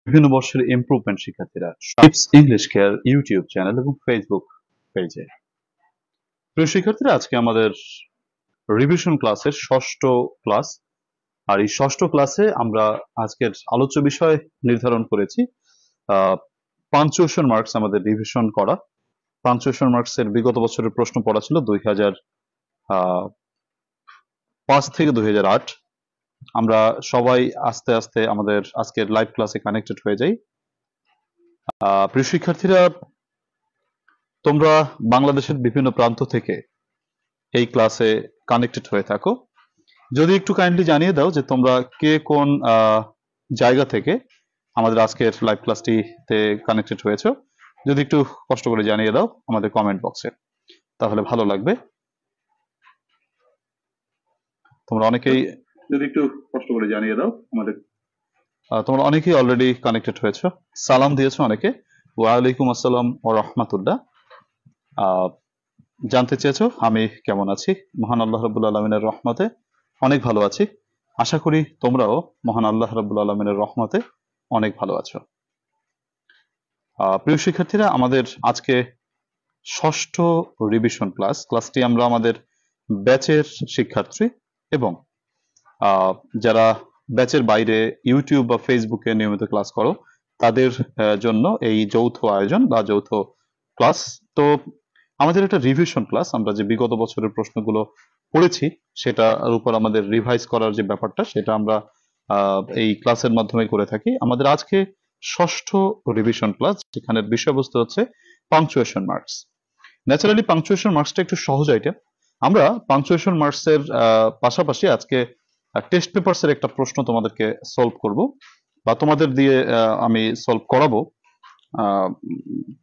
বিভিন্ন বর্ষের ইমপ্রুভমেন্ট শিক্ষার্থীরা tips English care YouTube channel এবং ফেসবুক পেজে। প্রিয় শিক্ষার্থীরা, আজকে আমাদের রিভিশন ক্লাসের ষষ্ঠ ক্লাস। আর এই ষষ্ঠ ক্লাসে আমরা আজকের আলোচ্য বিষয় নির্ধারণ করেছি পাঞ্চুয়েশন মার্কস আমাদের রিভিশন করা। পাঞ্চুয়েশন মার্কস এর বিগত বছরের প্রশ্ন পড়া ছিল 2005 থেকে 2008। আমরা সবাই আস্তে আস্তে আমাদের আজকের লাইভ ক্লাসে কানেক্টেড হয়ে যাই। প্রিয় শিক্ষার্থীরা, তোমরা বাংলাদেশের বিভিন্ন প্রান্ত থেকে এই ক্লাসে কানেক্টেড হয়ে থাকো। যদি একটু কাইন্ডলি জানিয়ে দাও যে তোমরা কে কোন জায়গা থেকে আমাদের আজকের লাইভ ক্লাসটিতে কানেক্টেড হয়েছো, যদি একটু কষ্ট করে জানিয়ে দাও আমাদের কমেন্ট বক্সে, তাহলে ভালো লাগবে। তোমরা অনেকেই যদি একটু কষ্ট করে জানিয়ে দাও আমাদের, তোমরা অনেকেই অলরেডি কানেক্টেড হয়েছো, সালাম দিয়েছো অনেকে। ওয়ালাইকুম আসসালাম ওয়া রাহমাতুল্লাহ। জানতে চেয়েছো আমি কেমন আছি। মহান আল্লাহ রাব্বুল আলামিনের রহমতে অনেক ভালো আছি। আশা করি তোমরাও মহান আল্লাহ রাব্বুল আলামিনের রহমতে অনেক ভালো আছো। প্রিয় শিক্ষার্থীরা, আমাদের আজকে ষষ্ঠ রিভিশন ক্লাসটি আমরা আমাদের ব্যাচের শিক্ষার্থী এবং যারা ব্যাচের বাইরে ইউটিউব বা ফেসবুকে নিয়মিত ক্লাস করো তাদের জন্য এই যৌথ আয়োজন বা যৌথ ক্লাস। তো আমাদের একটা রিভিশন ক্লাস, আমরা যে বিগত বছরের প্রশ্নগুলো পড়েছি সেটার উপর আমাদের রিভাইজ করার যে ব্যাপারটা, সেটা আমরা এই ক্লাসের মাধ্যমে করে থাকি। আমাদের আজকে ষষ্ঠ রিভিশন ক্লাস, যেখানের বিষয়বস্তু হচ্ছে পাংচুয়েশন মার্কস। ন্যাচারালি পাংচুয়েশন মার্কসটা একটু সহজ আইটেম। আমরা পাংচুয়েশন মার্কসের পাশাপাশি আজকে টেস্ট পেপারস এর একটা প্রশ্ন তোমাদেরকে সলভ করব বা তোমাদের দিয়ে আমি সলভ করাবো।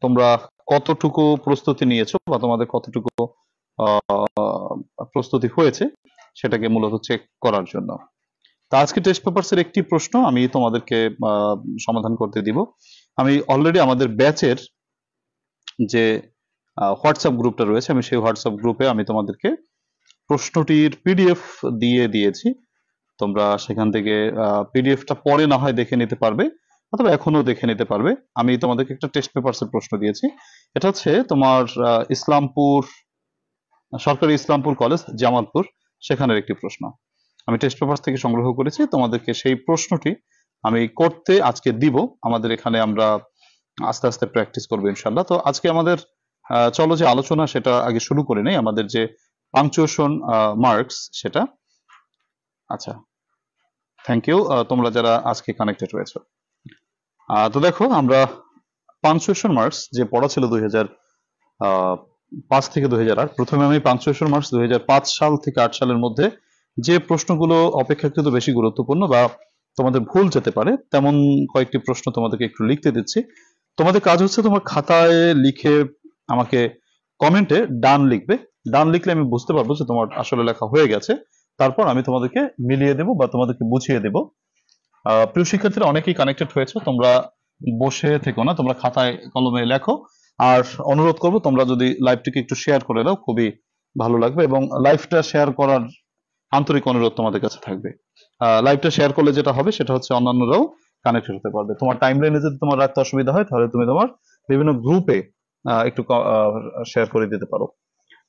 তোমরা কতটুকু প্রস্তুতি নিয়েছো বা তোমাদের কতটুকু প্রস্তুতি হয়েছে সেটাকে মূলত চেক করার জন্য। তা আজকে টেস্ট পেপারস এর একটি প্রশ্ন আমি তোমাদেরকে সমাধান করতে দিব। আমি অলরেডি আমাদের ব্যাচের যে হোয়াটসঅ্যাপ গ্রুপটা রয়েছে, আমি সেই হোয়াটসঅ্যাপ গ্রুপে আমি তোমাদেরকে প্রশ্নটির পিডিএফ দিয়ে দিয়েছি। তোমরা সেখান থেকে পিডিএফটা পরে না হয় দেখে নিতে পারবে, অথবা এখনো দেখে নিতে পারবে। আমি তোমাদেরকে একটা টেস্ট পেপারস এর প্রশ্ন দিয়েছি। এটা হচ্ছে তোমার ইসলামপুর সরকারি ইসলামপুর কলেজ জামালপুর, সেখানের একটি প্রশ্ন আমি টেস্ট পেপার থেকে সংগ্রহ করেছি। তোমাদেরকে সেই প্রশ্নটি আমি করতে আজকে দিব। আমাদের এখানে আমরা আস্তে আস্তে প্র্যাকটিস করবো ইনশাল্লাহ। তো আজকে আমাদের চলো যে আলোচনা সেটা আগে শুরু করে নেই, আমাদের যে পাংচুয়েশন মার্কস সেটা। আচ্ছা, থ্যাংক ইউ তোমরা যারা আজকে কানেক্টেড রয়েছো। তো দেখো, আমরা পাংচুয়েশন মার্কস যে পড়া ছিল 2005 থেকে 2008। প্রথমে আমি পাংচুয়েশন মার্কস 2005 সাল থেকে 8 সালের মধ্যে যে প্রশ্নগুলো অপেক্ষাকৃত বেশি গুরুত্বপূর্ণ বা তোমাদের ভুল যেতে পারে তেমন কয়েকটি প্রশ্ন তোমাদেরকে একটু লিখতে দিচ্ছি। তোমাদের কাজ হচ্ছে তোমার খাতায় লিখে আমাকে কমেন্টে ডান লিখবে। ডান লিখলে আমি বুঝতে পারবো যে তোমার আসলে লেখা হয়ে গেছে। তারপর আমি তোমাদেরকে মিলিয়ে দেবো বা তোমাদেরকে বুঝিয়ে দেবো। প্রিয় শিক্ষার্থীরা, অনেকেই কানেক্টেড হয়েছে, তোমরা বসে থেকো না, তোমরা খাতায় কলমে লেখো। আর অনুরোধ করবো তোমরা যদি লাইভটিকে একটু শেয়ার করে দাও, খুবই ভালো লাগবে। এবং লাইভটা শেয়ার করার আন্তরিক অনুরোধ তোমাদের কাছে থাকবে। লাইভটা শেয়ার করলে যেটা হবে সেটা হচ্ছে অন্যান্যরাও কানেক্টেড হতে পারবে। তোমার টাইমলাইনে যদি তোমার রাখতে অসুবিধা হয় তাহলে তুমি তোমার বিভিন্ন গ্রুপে একটু শেয়ার করে দিতে পারো।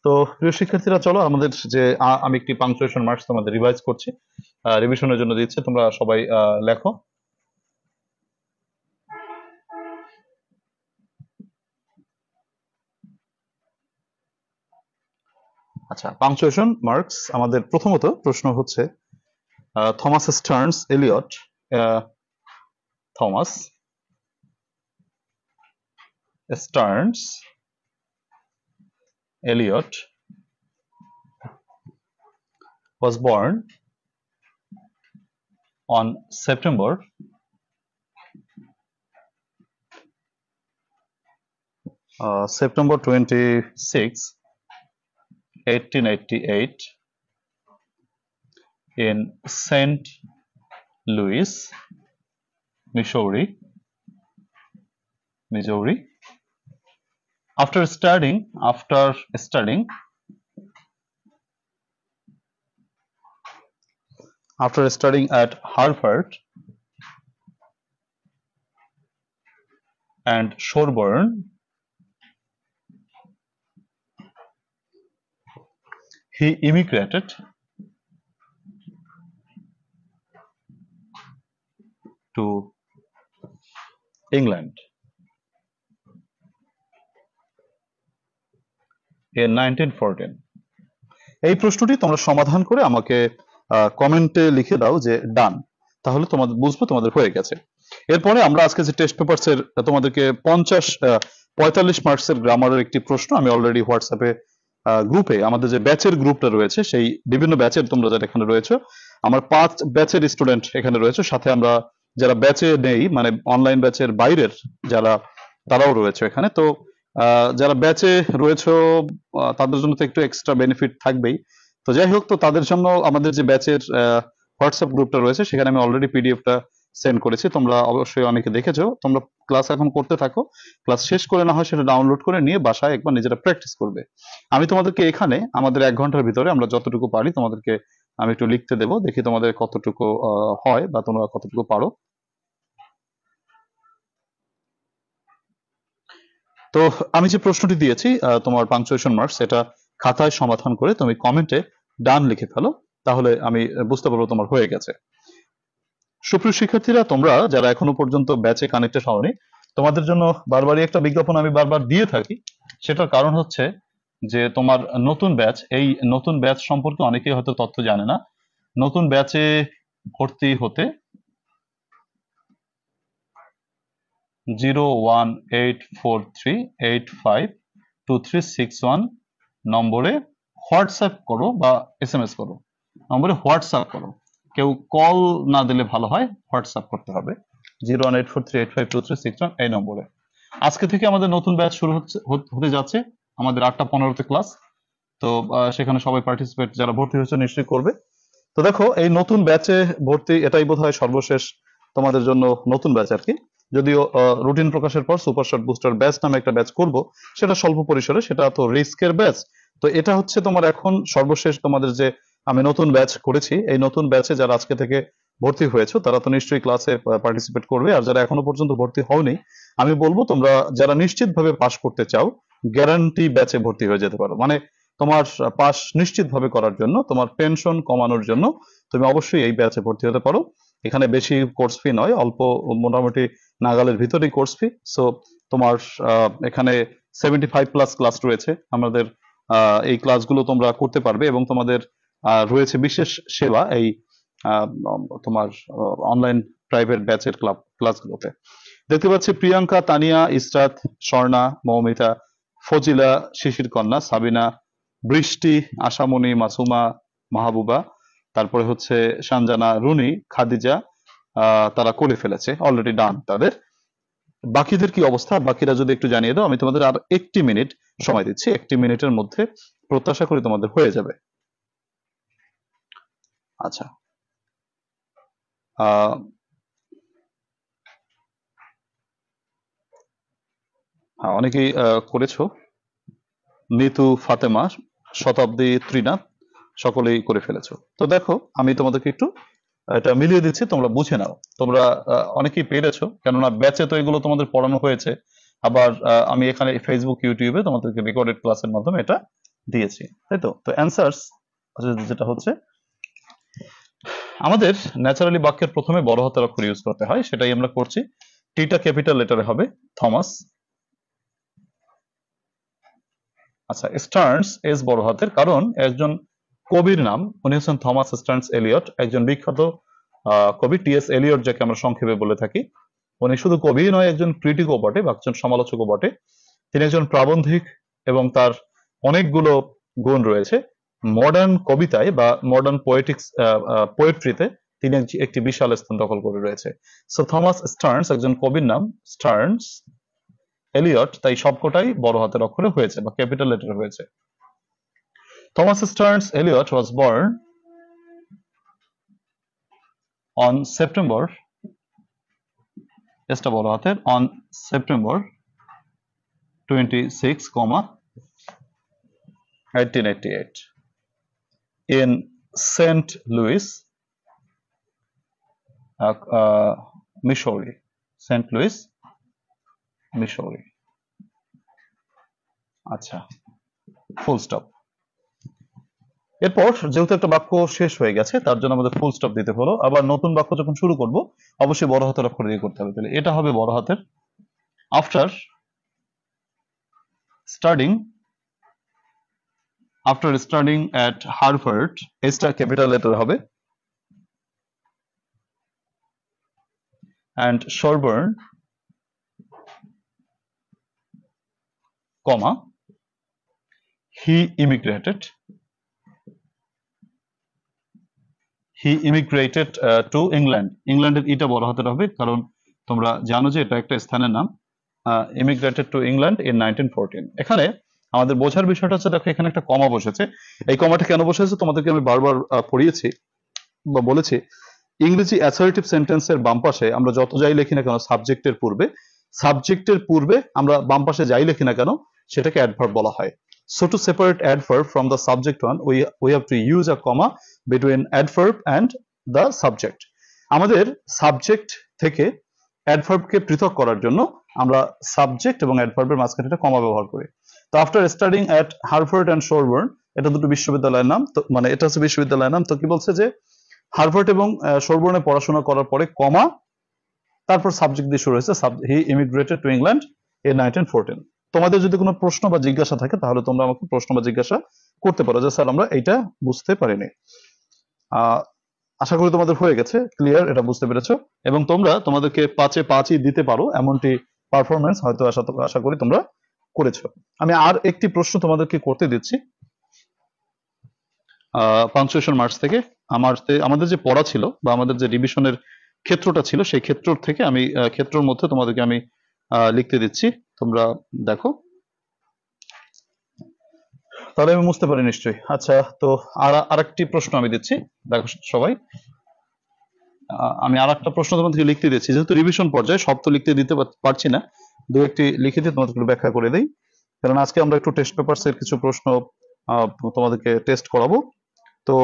তো প্রিয় শিক্ষার্থীরা, চলো আমাদের যে আমি একটি পাংচুয়েশন মার্কস তোমাদের রিভাইজ করছি, রিভিশনের জন্য দিচ্ছে, তোমরা সবাই লেখো। আচ্ছা, পাংচুয়েশন মার্কস আমাদের প্রথমত প্রশ্ন হচ্ছে Thomas Stearns Eliot Thomas Stearns Eliot was born on September 26, 1888 in St. Louis, Missouri. After studying at Harvard, and Sherborne. He immigrated to England in 1914. এই প্রশ্নটি তোমরা সমাধান করে আমাকে কমেন্টে লিখে দাও যে ডান, তাহলে তোমাদের বুঝবো তোমাদের হয়ে গেছে। এরপরে আমরা আজকে যে টেস্ট পেপারস এর তোমাদেরকে 45 মার্কসের গ্রামারের একটি প্রশ্ন আমি অলরেডি হোয়াটসঅ্যাপে গ্রুপে, আমাদের যে ব্যাচের গ্রুপটা রয়েছে সেই বিভিন্ন ব্যাচের তোমরা যারা এখানে রয়েছে, আমার 5 ব্যাচের স্টুডেন্ট এখানে রয়েছে, সাথে আমরা যারা ব্যাচে নেই মানে অনলাইন ব্যাচের বাইরের যারা তারাও রয়েছে এখানে। তো যারা ব্যাচে রয়েছে তাদের জন্য তো একটু এক্সট্রা বেনিফিট থাকবেই। তো যাই হোক, তো তাদের জন্য আমাদের যে ব্যাচের হোয়াটসঅ্যাপ গ্রুপটা রয়েছে সেখানে আমি অলরেডি পিডিএফটা সেন্ড করেছি, তোমরা অবশ্যই অনেকে দেখেছো। তোমরা ক্লাস এখন করতে থাকো, ক্লাস শেষ করে না হয় সেটা ডাউনলোড করে নিয়ে বাসায় একবার নিজেরা প্র্যাকটিস করবে। আমি তোমাদেরকে এখানে আমাদের 1 ঘন্টার ভিতরে আমরা যতটুকু পারি তোমাদেরকে আমি একটু লিখতে দেবো, দেখি তোমাদের কতটুকু হয় বা তোমরা কতটুকু পারো। তো আমি যে প্রশ্নটি দিয়েছি তোমার পাংচুয়েশন মার্কস, এটা খাতায় সমাধান করে তুমি কমেন্টে ডান লিখে ফেলো, তাহলে আমি বুঝতে পারবো তোমার হয়ে গেছে। সুপ্রিয় শিক্ষার্থীরা, তোমরা যারা এখনো পর্যন্ত ব্যাচে কানেক্টেড হওনি, তোমাদের জন্য বারবারই একটা বিজ্ঞাপন আমি বারবার দিয়ে থাকি। সেটার কারণ হচ্ছে যে তোমার নতুন ব্যাচ, এই নতুন ব্যাচ সম্পর্কে অনেকেই হয়তো তথ্য জানে না। নতুন ব্যাচে ভর্তি হতে 01843852361 নম্বরে হোয়াটসঅ্যাপ করো বা এসএমএস করো। নম্বরে হোয়াটসঅ্যাপ করো, কেউ কল না দিলে ভালো হয়, হোয়াটসঅ্যাপ করতে হবে 01843852361 এই নম্বরে। আজকে থেকে আমাদের নতুন ব্যাচ শুরু হতে যাচ্ছে, আমাদের 8টা 15তে ক্লাস। তো সেখানে সবাই পার্টিসিপেট, যারা ভর্তি হয়েছে নিশ্চয়ই করবে। তো দেখো, এই নতুন ব্যাচে ভর্তি এটাই বোধহয় সর্বশেষ তোমাদের জন্য নতুন ব্যাচ আর কি। যদিও রুটিন প্রকাশের পর সুপার শর্ট বুস্টার ব্যাচ নামে একটা ব্যাচ করব, সেটা স্বল্প পরিসরে, সেটা তো রিস্কের ব্যাচ। তো এটা হচ্ছে তোমার এখন সর্বশেষ তোমাদের যে আমি নতুন ব্যাচ করেছি, এই নতুন ব্যাচে যারা আজকে থেকে ভর্তি হয়েছে তারা তো নিশ্চয়ই ক্লাসে পার্টিসিপেট করবে। আর যারা এখনো পর্যন্ত ভর্তি হওনি, আমি বলবো তোমরা যারা নিশ্চিতভাবে পাস করতে চাও, গ্যারান্টি ব্যাচে ভর্তি হয়ে যেতে পারো। মানে তোমার পাস নিশ্চিতভাবে করার জন্য, তোমার পেনশন কমানোর জন্য তুমি অবশ্যই এই ব্যাচে ভর্তি হতে পারো। এখানে বেশি কোর্স ফি নয়, অল্প, মোটামুটি নাগালের ভিতরেই কোর্স ফি। সো তোমার এখানে 75+ ক্লাস রয়েছে আমাদের। এই ক্লাসগুলো তোমরা করতে পারবে এবং তোমাদের রয়েছে বিশেষ সেবা এই তোমার অনলাইন প্রাইভেট ব্যাচের ক্লাসগুলোতে। দেখতে পাচ্ছি প্রিয়াঙ্কা, তানিয়া, ইসরাত, স্বর্ণা, মৌমিতা, ফজিলা, শিশির কন্যা, সাবিনা, বৃষ্টি, আশামণি, মাসুমা, মাহবুবা, তারপরে হচ্ছে সানজানা, রুনি, খাদিজা, তারা করে ফেলেছে অলরেডি, ডান তাদের। বাকিদের কি অবস্থা, বাকিরা যদি একটু জানিয়ে দাও। আমি তোমাদের আর 1 মিনিট সময় দিচ্ছি, 1 মিনিটের মধ্যে প্রত্যাশা করি তোমাদের হয়ে যাবে। আচ্ছা, হ্যাঁ, অনেকেই করেছো। নিতু, ফাতেমা, শতাব্দী, ত্রিনাথ, সকলেই করে ফেলেছো। তো দেখো, আমি তোমাদেরকে একটু এটা মিলিয়ে দিচ্ছি, তোমরা বুঝে নাও। তোমরা অনেকেই পেরেছো, কেননা ব্যাচে তো এগুলো তোমাদের পড়ানো হয়েছে। আবার আমি এখানে ফেসবুক, ইউটিউবে তোমাদেরকে রেকর্ডেড ক্লাসের মাধ্যমে এটা দিয়েছি, তাই তো। তো অ্যান্সার্স যেটা হচ্ছে, আমাদের ন্যাচারালি বাক্যের প্রথমে বড় হাতের অক্ষর ইউজ করতে হয়, সেটাই আমরা করছি। টিটা ক্যাপিটাল লেটারে হবে, থমাস। আচ্ছা, স্টার্নস এস বড় হাতের, কারণ একজন কবির নাম, উনি হচ্ছেন থমাস স্টার্নস এলিয়ট, একজন বিখ্যাত কবি, টিএস এলিয়ট যাকে আমরা সংক্ষেপে বলে থাকি। উনি শুধু কবি নয়, একজন ক্রিটিকও বটে বা একজন সমালোচকও বটে। তিনি একজন প্রাবন্ধিক এবং তার অনেকগুলো গুণ রয়েছে। মডার্ন কবিতায় বা মডার্ন পোয়েট্রিতে তিনি একটি বিশাল স্থান দখল করে রয়েছে। সো থমাস স্টার্নস একজন কবির নাম, স্টার্নস এলিয়ট তাই সবকটাই বড় হাতের অক্ষরে হয়েছে বা ক্যাপিটাল লেটারে হয়েছে। Thomas Stearns Eliot was born on September, এটা বড় হাতের, on September 26, 1888 in St. Louis, Missouri. St. Louis, মিশরি। আচ্ছা, ফুল স্টপ। এরপর যেহেতু একটা বাক্য শেষ হয়ে গেছে তার জন্য আমাদের ফুল স্টপ দিতে হলো। আবার নতুন বাক্য যখন শুরু করব অবশ্যই বড় হাতের অক্ষর দিয়ে করতে হবে। তাহলে এটা হবে বড় হাতের। আফটার স্টাডিং অ্যাট হার্ভার্ড, এসটা ক্যাপিটাল লেটার হবে, and Sorbonne, comma, he immigrated to England. ইংল্যান্ডের এটা বড় হাতের হবে কারণ তোমরা জানো যে এটা একটা স্থানের নাম। immigrated to England in 1914। এখানে আমাদের বোঝার বিষয়টা হচ্ছে, দেখো এখানে একটা কমা বসেছে। এই কমাটা কেন বসেছে তোমাদেরকে আমি বারবার পড়িয়েছি বা বলেছি। ইংরেজি অ্যাসার্টিভ সেন্টেন্সের বাম পাশে আমরা যত যাই লিখি না কেন সাবজেক্টের পূর্বে আমরা বাম পাশে যাই লিখি না কেন সেটাকে অ্যাডভার্ব বলা হয়। So to separate adverb from the subject one, we have to use a comma between adverb and the subject. আমাদের সাবজেক্ট থেকে অ্যাডভার্বকে পৃথক করার জন্য আমরা সাবজেক্ট এবং অ্যাডভার্বের মাঝখানে একটা কমা ব্যবহার করি। তো after studying at Harvard and Sorbonne, এটা দুটো বিশ্ববিদ্যালয়ের নাম। তো মানে এটা হচ্ছে বিশ্ববিদ্যালয়ের নাম। তো কি বলছে যে হার্ভার্ড এবং সোরবর্নে পড়াশোনা করার পরে কমা, তারপর সাবজেক্ট দিয়ে শুরু হয়েছে, হি ইমিগ্রেটেড টু ইংল্যান্ড ইন 1914। তোমাদের যদি কোনো প্রশ্ন বা জিজ্ঞাসা থাকে তাহলে তোমরা আমাকে প্রশ্ন বা জিজ্ঞাসা করতে পারো যে স্যার আমরা এইটা বুঝতে পারিনি। আশা করি তোমাদের হয়ে গেছে ক্লিয়ার, এটা বুঝতে পেরেছো এবং তোমরা তোমাদেরকে 5-এ 5ই দিতে পারো এমনটি পারফরমেন্স হয়তো আশা করি তোমরা করেছো। আমি আর একটি প্রশ্ন তোমাদেরকে করতে দিচ্ছি পাঞ্চুয়েশন মার্কস থেকে। আমাদের যে পড়া ছিল বা আমাদের যে রিভিশনের ক্ষেত্রটা ছিল সেই ক্ষেত্র থেকে আমি ক্ষেত্রের মধ্যে তোমাদেরকে আমি লিখতে দিচ্ছি, তোমরা দেখো। তাহলে আমি বুঝতে পারি নিশ্চয়ই। আচ্ছা, তো আরেকটি প্রশ্ন আমি দিচ্ছি, দেখো সবাই। আমি আর একটা প্রশ্ন তোমাদেরকে লিখতে দিচ্ছি, যেহেতু রিভিশন পর্যায়ে সব তো লিখতে দিতে পারছি না, দু একটি লিখে দিয়ে তোমাদেরকে ব্যাখ্যা করে দেই, কারণ আজকে আমরা একটু টেস্ট পেপারস এর কিছু প্রশ্ন তোমাদেরকে টেস্ট করাবো। তো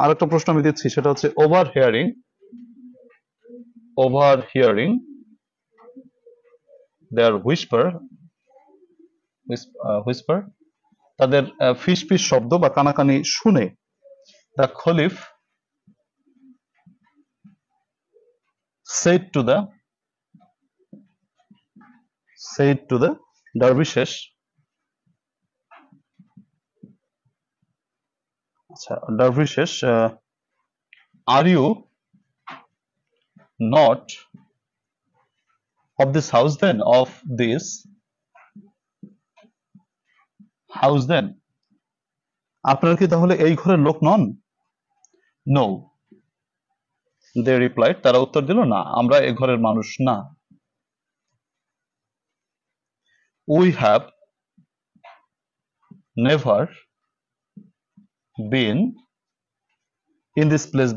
আরেকটা প্রশ্ন আমি দিচ্ছি, সেটা হচ্ছে overhearing their whisper, তাদের ফিসফিস শব্দ বা কানাকানি শুনে the Caliph said to the dervishes, are you not of this house then, আপনারা কি তাহলে এই ঘরের লোক নন? No, they replied, তারা উত্তর দিল, না, আমরা এই ঘরের মানুষ না। We have never been in this place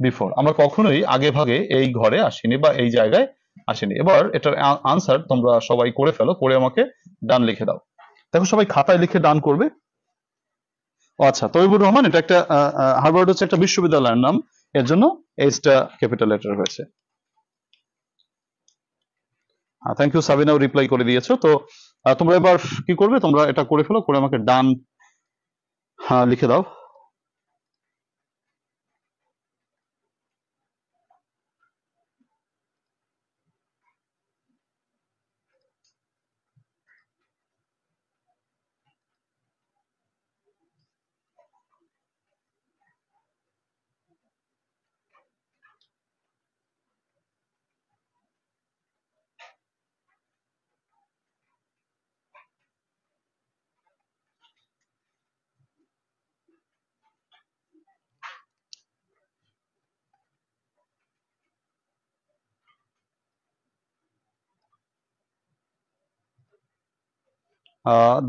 before, আমরা কখনোই আগে ভাগে এই ঘরে আসিনি বা এই জায়গায় আসেনি। এবার এটার আনসার তোমরা সবাই করে ফেলো, করে আমাকে ডান লিখে দাও। দেখো সবাই খাতায় লিখে ডান করবে। আচ্ছা, তৈবুর রহমান, এটা একটা হার্ভার্ড হচ্ছে একটা বিশ্ববিদ্যালয়ের নাম, এর জন্য এইচটা ক্যাপিটাল লেটার হয়েছে। থ্যাংক ইউ, সাবিনাও রিপ্লাই করে দিয়েছো। তো তোমরা এবার কি করবে, তোমরা এটা করে ফেলো, করে আমাকে ডান লিখে দাও।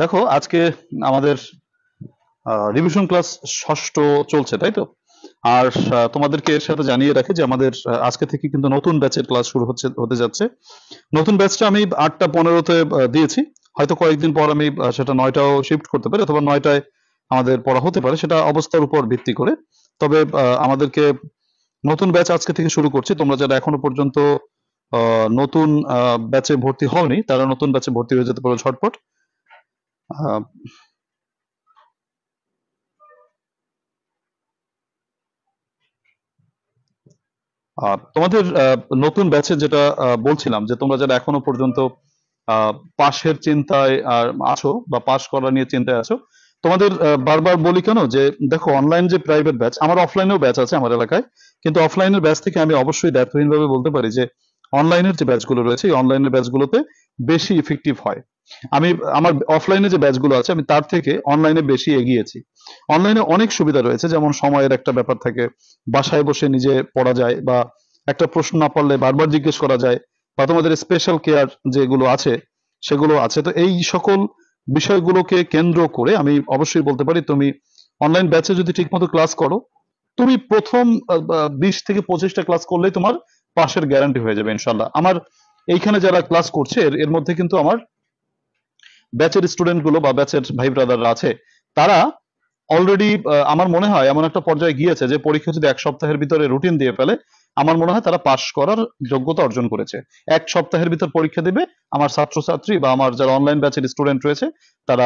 দেখো আজকে আমাদের রিভিশন ক্লাস 6ষ্ঠ চলছে, তাই তো? আর তোমাদেরকে এর সাথে জানিয়ে রাখি যে আমাদের আজকে থেকে কিন্তু নতুন ব্যাচের ক্লাস শুরু হতে যাচ্ছে। নতুন ব্যাচটা আমি 8টা 15-তে দিয়েছি, হয়তো কয়েকদিন পর আমি সেটা 9টাও শিফট করতে পারি, অথবা 9টায় আমাদের পড়া হতে পারে, সেটা অবস্থার উপর ভিত্তি করে। তবে আমাদেরকে নতুন ব্যাচ আজকে থেকে শুরু করছি। তোমরা যারা এখনো পর্যন্ত নতুন ব্যাচে ভর্তি হওনি তারা নতুন ব্যাচে ভর্তি হয়ে যেতে পারো ঝটপট। আহ, তোমাদের নতুন ব্যাচে যেটা বলছিলাম যে তোমরা যারা এখনো পর্যন্ত পাশের চিন্তায় আছো বা পাশ করা নিয়ে চিন্তায় আছো, তোমাদের বারবার বলি কেন যে দেখো অনলাইন যে প্রাইভেট ব্যাচ, আমার অফলাইনেও ব্যাচ আছে আমার এলাকায়, কিন্তু অফলাইনের ব্যাচ থেকে আমি অবশ্যই দায়িত্বহীনভাবে বলতে পারি যে অনলাইনের যে ব্যাচগুলো রয়েছে এই অনলাইনের ব্যাচগুলোতে বেশি ইফেক্টিভ হয়। আমি আমার অফলাইনে যে ব্যাচগুলো আছে আমি তার থেকে অনলাইনে বেশি এগিয়েছি। অনলাইনে অনেক সুবিধা রয়েছে, যেমন সময়ের একটা ব্যাপার থাকে, বাসায় বসে নিজে পড়া যায়, বা একটা প্রশ্ন না পারলে বারবার জিজ্ঞেস করা যায়, বা তোমাদের স্পেশাল কেয়ার যেগুলো আছে সেগুলো আছে। তো এই সকল বিষয়গুলোকে কেন্দ্র করে আমি অবশ্যই বলতে পারি তুমি অনলাইন ব্যাচে যদি ঠিকমতো ক্লাস করো, তুমি প্রথম 20 থেকে 25টা ক্লাস করলেই তোমার পাশের গ্যারান্টি হয়ে যাবে ইনশাল্লাহ। আমার এইখানে যারা ক্লাস করছে এর মধ্যে কিন্তু আমার ব্যাচের স্টুডেন্ট গুলো বা ব্যাচের ভাই ব্রাদাররা আছে, তারা অলরেডি আমার মনে হয় এমন একটা পর্যায়ে গিয়েছে যে পরীক্ষা যদি 1 সপ্তাহের ভিতরে রুটিন দিয়ে ফেলে, আমার মনে হয় তারা পাশ করার যোগ্যতা অর্জন করেছে। 1 সপ্তাহের ভিতর পরীক্ষা দিবে আমার ছাত্রছাত্রী বা আমার যারা অনলাইন ব্যাচের স্টুডেন্ট রয়েছে, তারা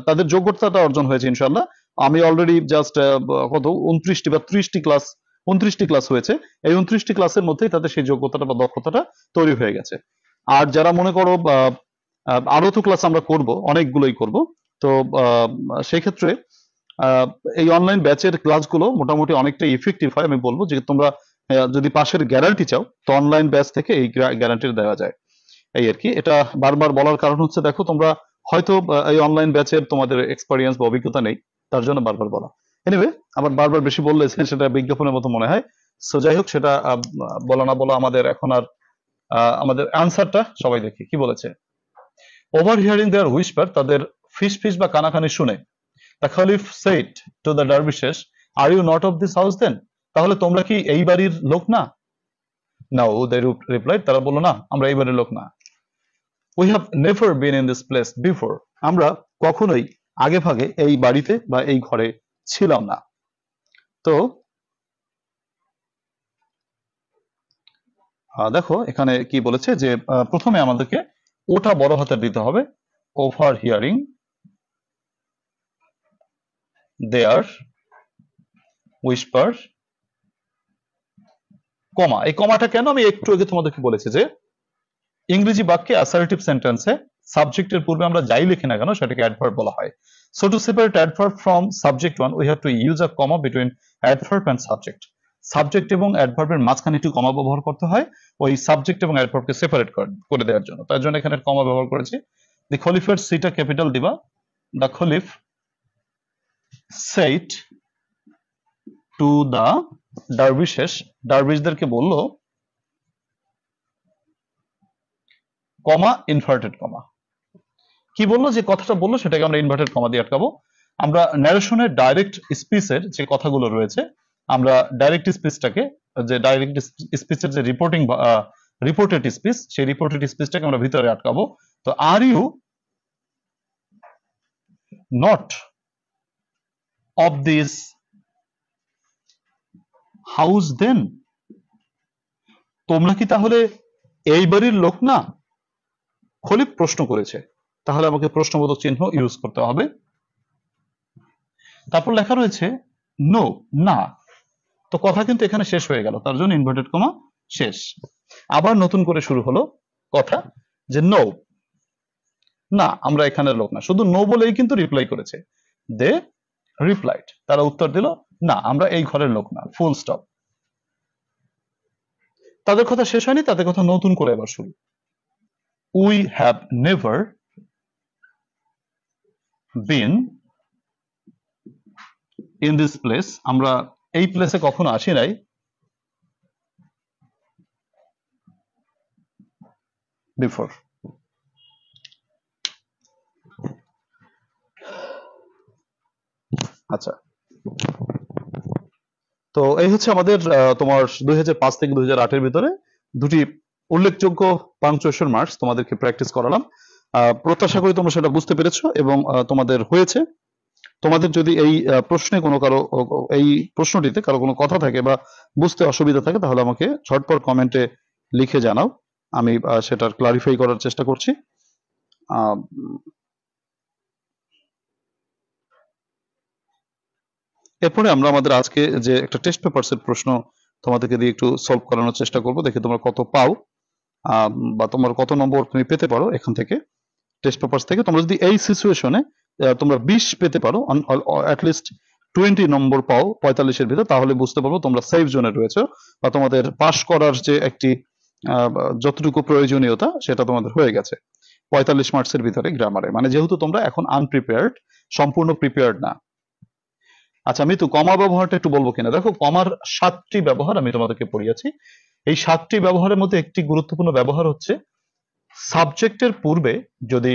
তাদের যোগ্যতাটা অর্জন হয়েছে ইনশাল্লাহ। আমি অলরেডি জাস্ট কত 29টি বা 30টি ক্লাস, 29টি ক্লাস হয়েছে, এই 29টি ক্লাসের মধ্যেই তাদের সেই যোগ্যতাটা বা দক্ষতাটা তৈরি হয়ে গেছে। আর যারা মনে করো আরো তো ক্লাস আমরা করব, অনেকগুলোই করব, তো সেই ক্ষেত্রে আহ, এই অনলাইন ব্যাচের ক্লাসগুলো মোটামুটি অনেকটা ইফেক্টিভ হয়। আমি বলবো যে তোমরা যদি পাশের গ্যারান্টি চাও তো অনলাইন ব্যাচ থেকে এই গ্যারান্টি দেওয়া যায়। এই আর কি, এটা বারবার বলার কারণ হচ্ছে দেখো তোমরা হয়তো এই অনলাইন ব্যাচের তোমাদের এক্সপেরিয়েন্স বা অভিজ্ঞতা নেই, তার জন্য বারবার বলা। এনিওয়ে, আবার বারবার বেশি বললে সেটা বিজ্ঞাপনের মতো মনে হয়। সো যাই হোক, সেটা বলা না বলা আমাদের এখন আর আমাদের আনসারটা সবাই দেখি কি বলেছে। ওভার হিয়ারিং দেয়ার হুইসপার, তাদের ফিস ফিস বা কানাকানি শুনে, the caliph said to the dervishes, are you not of this house then, তাহলে তোমরা কি এই বাড়ির লোক না? নাও দে রিপ্লাইড, তারা বললো না আমরা এই বাড়ির লোক না। We have never been in this place before, আমরা কখনোই আগে ভাগে এই বাড়িতে বা এই ঘরে ছিলাম না। তো দেখো এখানে কি বলেছে যে প্রথমে আমাদেরকে ওটা বড় হাতের দিতে হবে, ওভার হিয়ারিং দেয়ার হুইসপার, কমা। এই কমাটা কেন আমি একটু আগে তোমাদেরকে বলেছি যে ইংরেজি বাক্যে অ্যাসার্টিভ সেন্টেন্সে সাবজেক্টের পূর্বে আমরা যাই লিখি না কেন সেটাকে অ্যাডভার্ব বলা হয়। So to separate adverb from subject one we have to use a comma between adverb and subject. Subject এবং অ্যাডভার্বের মাঝখানে একটু কমা ব্যবহার করতে হয় ওই সাবজেক্ট এবং অ্যাডভার্বকে সেপারেট করে দেওয়ার জন্য, তার জন্য এখানে কমা ব্যবহার করেছি। দি খলিফের সিটা ক্যাপিটাল দিবা, দ্য খলিফ সেইট টু দ্য ডার্ভিশেস, ডার্ভিশদেরকে বললো, কমা ইনভার্টেড কমা। কি বললো, যে কথাটা বললো সেটাকে আমরা ইনভার্টেড কমা দিয়ে আটকাবো। আমরা ন্যারেশনের ডাইরেক্ট স্পিচের যে কথাগুলো রয়েছে, আমরা ডাইরেক্ট স্পিচটাকে, যে ডাইরেক্ট স্পিচের যে রিপোর্টেড স্পিচ, সেই রিপোর্টেড স্পিচটাকে আমরা ভিতরে আটকাবো। তো are you not of this house then, তোমরা কি তাহলে এই বাড়ির লোক না? খলিফ প্রশ্ন করেছে, তাহলে আমাকে প্রশ্নবোধক চিহ্ন ইউজ করতে হবে। তারপর লেখা রয়েছে নো, না। তো কথা কিন্তু এখানে শেষ হয়ে গেল, তার জন্য ইনভার্টেড কমা শেষ। আবার নতুন করে শুরু হলো কথা, যে নো, না আমরা এখানের লোক না, শুধু নো বলেই কিন্তু রিপ্লাই করেছে। দে রিপ্লাইড, তারা উত্তর দিল না আমরা এই ঘরের লোক না, ফুল স্টপ। তাদের কথা শেষ হয়নি, তাদের কথা নতুন করে এবার শুরু। We have never been in this place, আমরা এই প্লেসে কখনো আসি নাই, বিফোর। আচ্ছা, তো এই হচ্ছে আমাদের তোমার 2005 থেকে 2008-এর ভিতরে দুটি উল্লেখযোগ্য পাংচুয়েশন মার্কস তোমাদেরকে প্র্যাকটিস করালাম। প্রত্যাশা করি তোমরা সেটা বুঝতে পেরেছো এবং তোমাদের হয়েছে। তোমাদের যদি এই প্রশ্নে কোনো কারো এই প্রশ্নটিতে কারো কোনো কথা থাকে বা বুঝতে অসুবিধা থাকে তাহলে আমাকে ঝটপট কমেন্টে লিখে জানাও, আমি সেটার ক্লারিফাই করার চেষ্টা করছি। আহ, এরপরে আমরা আমাদের আজকে যে একটা টেস্ট পেপারসের প্রশ্ন তোমাদেরকে দিয়ে একটু সলভ করানোর চেষ্টা করব, দেখি তোমরা কত পাও বা তোমার কত নম্বর তুমি পেতে পারো এখান থেকে টেস্ট পেপারস থেকে। তোমরা যদি এই সিচুয়েশনে তোমরা 20 পেতে পারো, অ্যাটলিস্ট 20 নম্বর পাও 45-এর ভিতর, তাহলে বুঝতে পারবো তোমরা সেফ জোনে রয়েছে বা তোমাদের পাস করার যে একটি যতটুকু প্রয়োজনীয়তা সেটা তোমাদের হয়ে গেছে 45 মার্কসের ভিতরে গ্রামারে, মানে যেহেতু তোমরা এখন আনপ্রিপেয়ার্ড, সম্পূর্ণ প্রিপেয়ার্ড না। আচ্ছা, আমি তো কমা ব্যবহারটা একটু বলবো কিনা। দেখো, কমার 7টি ব্যবহার আমি তোমাদেরকে পড়িয়েছি। এই 7টি ব্যবহারের মধ্যে একটি গুরুত্বপূর্ণ ব্যবহার হচ্ছে সাবজেক্টের পূর্বে যদি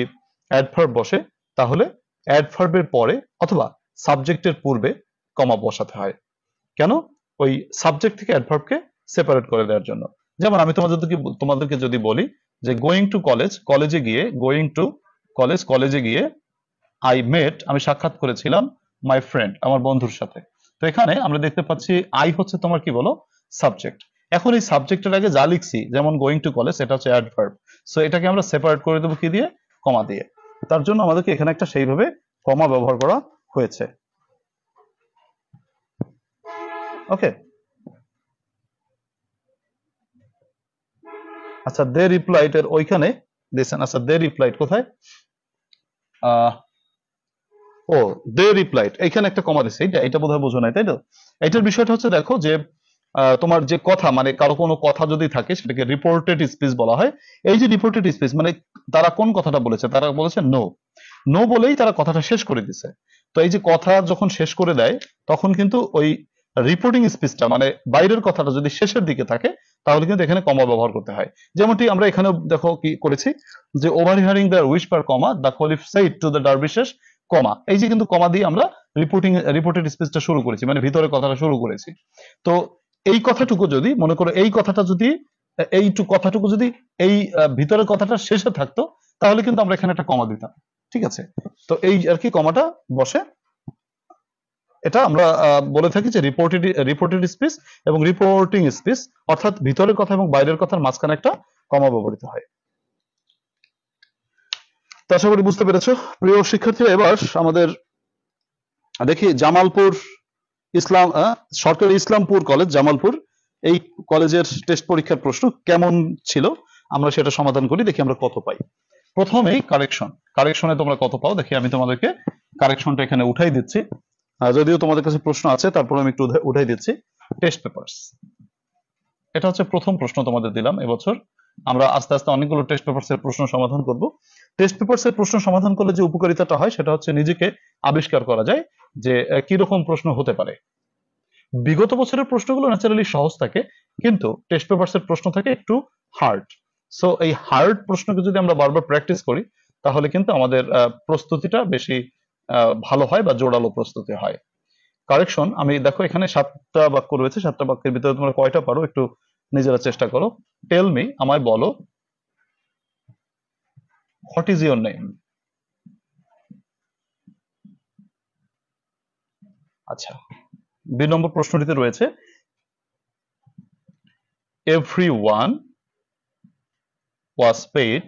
অ্যাডভার্ব বসে তাহলে অ্যাডভার্বের পরে অথবা সাবজেক্টের পূর্বে কমা বসাতে হয়। কেন? ওই সাবজেক্ট থেকে অ্যাডভার্বকে সেপারেট করে দেওয়ার জন্য। যেমন আমি তোমাদেরকে যদি বলি যে গোয়িং টু কলেজ, কলেজে গিয়ে, গোয়িং টু কলেজ, কলেজে গিয়ে আমি সাক্ষাৎ করেছিলাম মাই ফ্রেন্ড, আমার বন্ধুর সাথে। তো এখানে আমরা দেখতে পাচ্ছি আই হচ্ছে তোমার কি বলো, সাবজেক্ট। এখন এই সাবজেক্টের আগে যা লিখছি, যেমন গোয়িং টু কলেজ, এটা হচ্ছে অ্যাডভার্ব। সো এটাকে আমরা সেপারেট করে দেবো কি দিয়ে? কমা দিয়ে। তার জন্য আমাদেরকে এখানে একটা সেইভাবে কমা ব্যবহার করা হয়েছে। ওকে, আচ্ছা, দে রিপ্লাইড এর ওইখানে দিয়েছেন। আচ্ছা, দে রিপ্লাইড কোথায়? ও, দে রিপ্লাইড, এখানে একটা কমা দিচ্ছে, এটা বোধহয় বোঝো নাই, তাই তো? এটার বিষয়টা হচ্ছে, দেখো যে তোমার যে কথা, মানে কারো কোনো কথা যদি থাকে সেটাকে রিপোর্টেড স্পিচ বলা হয়। এই যে রিপোর্টেড স্পিচ মানে তারা কোন কথাটা বলেছে, তারা বলেছে নো, নো বলেই তারা কথাটা শেষ করে দিছে। তো এই যে কথা যখন শেষ করে দেয় তখন কিন্তু ওই রিপোর্টিং স্পিচটা মানে বাইরের কথাটা যদি শেষের দিকে থাকে তাহলে কিন্তু এখানে কমা ব্যবহার করতে হয়। যেমনটি আমরা এখানে দেখো কি করেছি যে overhearing the whisper comma the caliph said to the dervishes comma, এই যে কিন্তু কমা দিয়ে আমরা রিপোর্টেড স্পিচটা শুরু করেছি, মানে ভিতরে কথাটা শুরু করেছি। তো এই কথাটুকু যদি মনে করো, এই কথাটা যদি কথাটুকু যদি এই ভিতরের কথাটা শেষে থাকতো তাহলে কিন্তু আমরা এখানে একটা কমা দিতাম। ঠিক আছে, তো এই আর কি কমাটা বসে। এটা আমরা বলে থাকি যে রিপোর্টেড স্পিচ এবং রিপোর্টিং স্পিচ, অর্থাৎ ভিতরের কথা এবং বাইরের কথার মাঝখানে একটা কমা ব্যবহৃত হয়। তো আশা করি বুঝতে পেরেছো প্রিয় শিক্ষার্থীরা। এবার আমাদের দেখি জামালপুর সরকারি ইসলামপুর কলেজ, জামালপুর, এই কলেজের টেস্ট পরীক্ষার প্রশ্ন কেমন ছিল আমরা সেটা সমাধান করি, দেখি আমরা কত পাই। প্রথমেই কারেকশনে তোমরা কত পাও দেখি। আমি তোমাদেরকে কারেকশনটা এখানে উঠাই দিচ্ছি, যদিও তোমাদের কাছে প্রশ্ন আছে তারপরে আমি একটু উঠাই দিচ্ছি। টেস্ট পেপারস, এটা হচ্ছে প্রথম প্রশ্ন তোমাদের দিলাম এবছর। আমরা আস্তে আস্তে অনেকগুলো টেস্ট পেপারস এর প্রশ্ন সমাধান করব। টেস্ট পেপারস এর প্রশ্ন সমাধান করলে যে উপকারিতাটা হয় সেটা হচ্ছে নিজেকে আবিষ্কার করা যায় যে কি রকম প্রশ্ন হতে পারে। বিগত বছরের প্রশ্নগুলো ন্যাচারালি সহজ থাকে, কিন্তু টেস্ট পেপারস এর প্রশ্ন থাকে একটু হার্ড। সো এই হার্ড প্রশ্নকে যদি আমরা বারবার প্র্যাকটিস করি তাহলে কিন্তু আমাদের প্রস্তুতিটা বেশি ভালো হয় বা জোরালো প্রস্তুতি হয়। কারেকশন, আমি দেখো এখানে 7টা বাক্য রয়েছে, 7টা বাক্যের ভিতরে তোমরা কয়টা পারো একটু নিজেরা চেষ্টা করো। টেল মি, আমায় বলো, হোয়াট ইজ ইউর নেম। আচ্ছা, 2 নম্বর প্রশ্নটিতে রয়েছে everyone was paid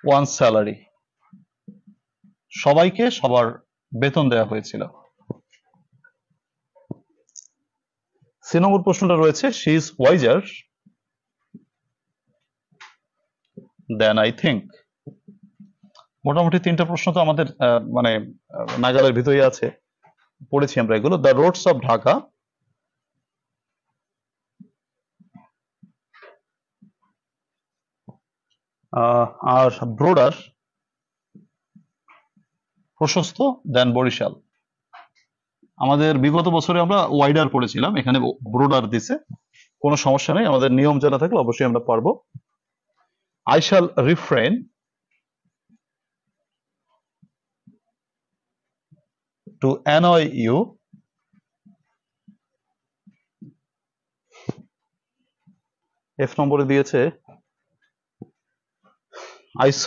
one salary, সবাইকে সবার বেতন দেওয়া হয়েছিল। 3 নম্বর প্রশ্নটা রয়েছে she is wiser than I think. মোটামুটি 3টা প্রশ্ন তো আমাদের মানে নাগালের ভিতরেই আছে, পড়েছি আমরা এগুলো। The roads of Dhaka are broader, প্রশস্ত দেন বরিশাল। আমাদের বিগত বছরে আমরা ওয়াইডার পড়েছিলাম, এখানে ব্রোডার দিছে, কোনো সমস্যা নেই, আমাদের নিয়ম জানা থাকলে অবশ্যই আমরা পারবো। I shall refrain to annoy you, F নম্বরে দিয়েছে I saw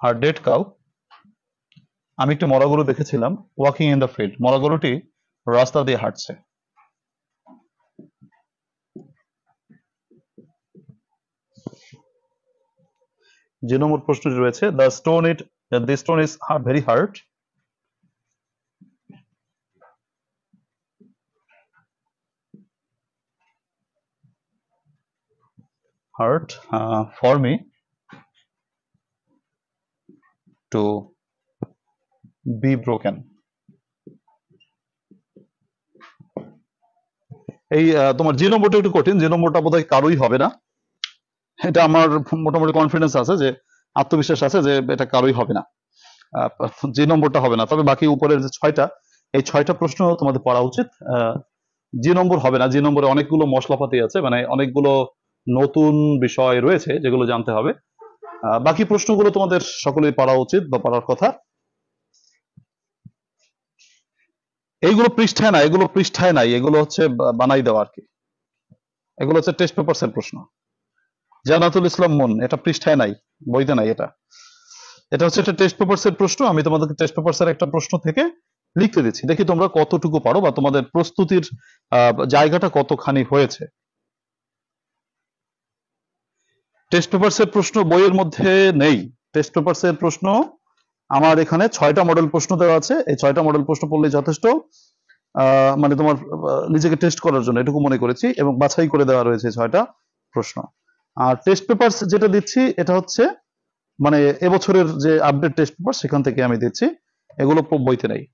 her dead cow, আমি একটি মরা গরু দেখেছিলাম, ওয়াকিং ইন দ্য ফিল্ড, মরা গরুটি রাস্তা দিয়ে হাঁটছে। যে নম্বর প্রশ্নটি রয়েছে, the stone is very hard, for me to be broken. এই তোমার যে নম্বরটা একটু কঠিন, যে নম্বরটা বোধহয় কারোই হবে না, এটা আমার মোটামুটি কনফিডেন্স আছে, যে আত্মবিশ্বাস আছে যে এটা কারোই হবে না, যে নম্বরটা হবে না। তবে বাকি উপরের যে 6টা, এই 6টা প্রশ্ন তোমাদের পড়া উচিত। যে নম্বর হবে না, যে নম্বরে অনেকগুলো মশলাপাতি আছে, মানে অনেকগুলো নতুন বিষয় রয়েছে যেগুলো জানতে হবে। বাকি প্রশ্নগুলো তোমাদের সকলেই পড়া উচিত বা পড়ার কথা। এইগুলো পৃষ্ঠায় না, এগুলো পৃষ্ঠায় নাই, এগুলো হচ্ছে বানাই দেওয়া আর কি। এগুলো হচ্ছে টেস্ট পেপারস এর প্রশ্ন। জান্নাতুল ইসলাম মন, এটা পৃষ্ঠায় নাই, বইতে নাই। এটা হচ্ছে একটা টেস্ট পেপারস এর প্রশ্ন। আমি তোমাদেরকে টেস্ট পেপারস এর একটা প্রশ্ন থেকে লিখতে দিচ্ছি, দেখি তোমরা কতটুকু পারো বা তোমাদের প্রস্তুতির জায়গাটা কতখানি হয়েছে। টেস্ট পেপারস এর প্রশ্ন বইয়ের মধ্যে নেই। টেস্ট পেপারস এর প্রশ্ন আমার এখানে 6টা মডেল প্রশ্ন দেওয়া আছে, এই 6টা মডেল প্রশ্ন পড়লেই যথেষ্ট, মানে তোমার নিজেকে টেস্ট করার জন্য এটুকু মনে করেছি, এবং বাছাই করে দেওয়া রয়েছে 6টা প্রশ্ন। আর টেস্ট পেপারস যেটা দিচ্ছি এটা হচ্ছে মানে এবছরের যে আপডেট টেস্ট পেপার সেখান থেকে আমি দিচ্ছি, এগুলো বইতে নেই।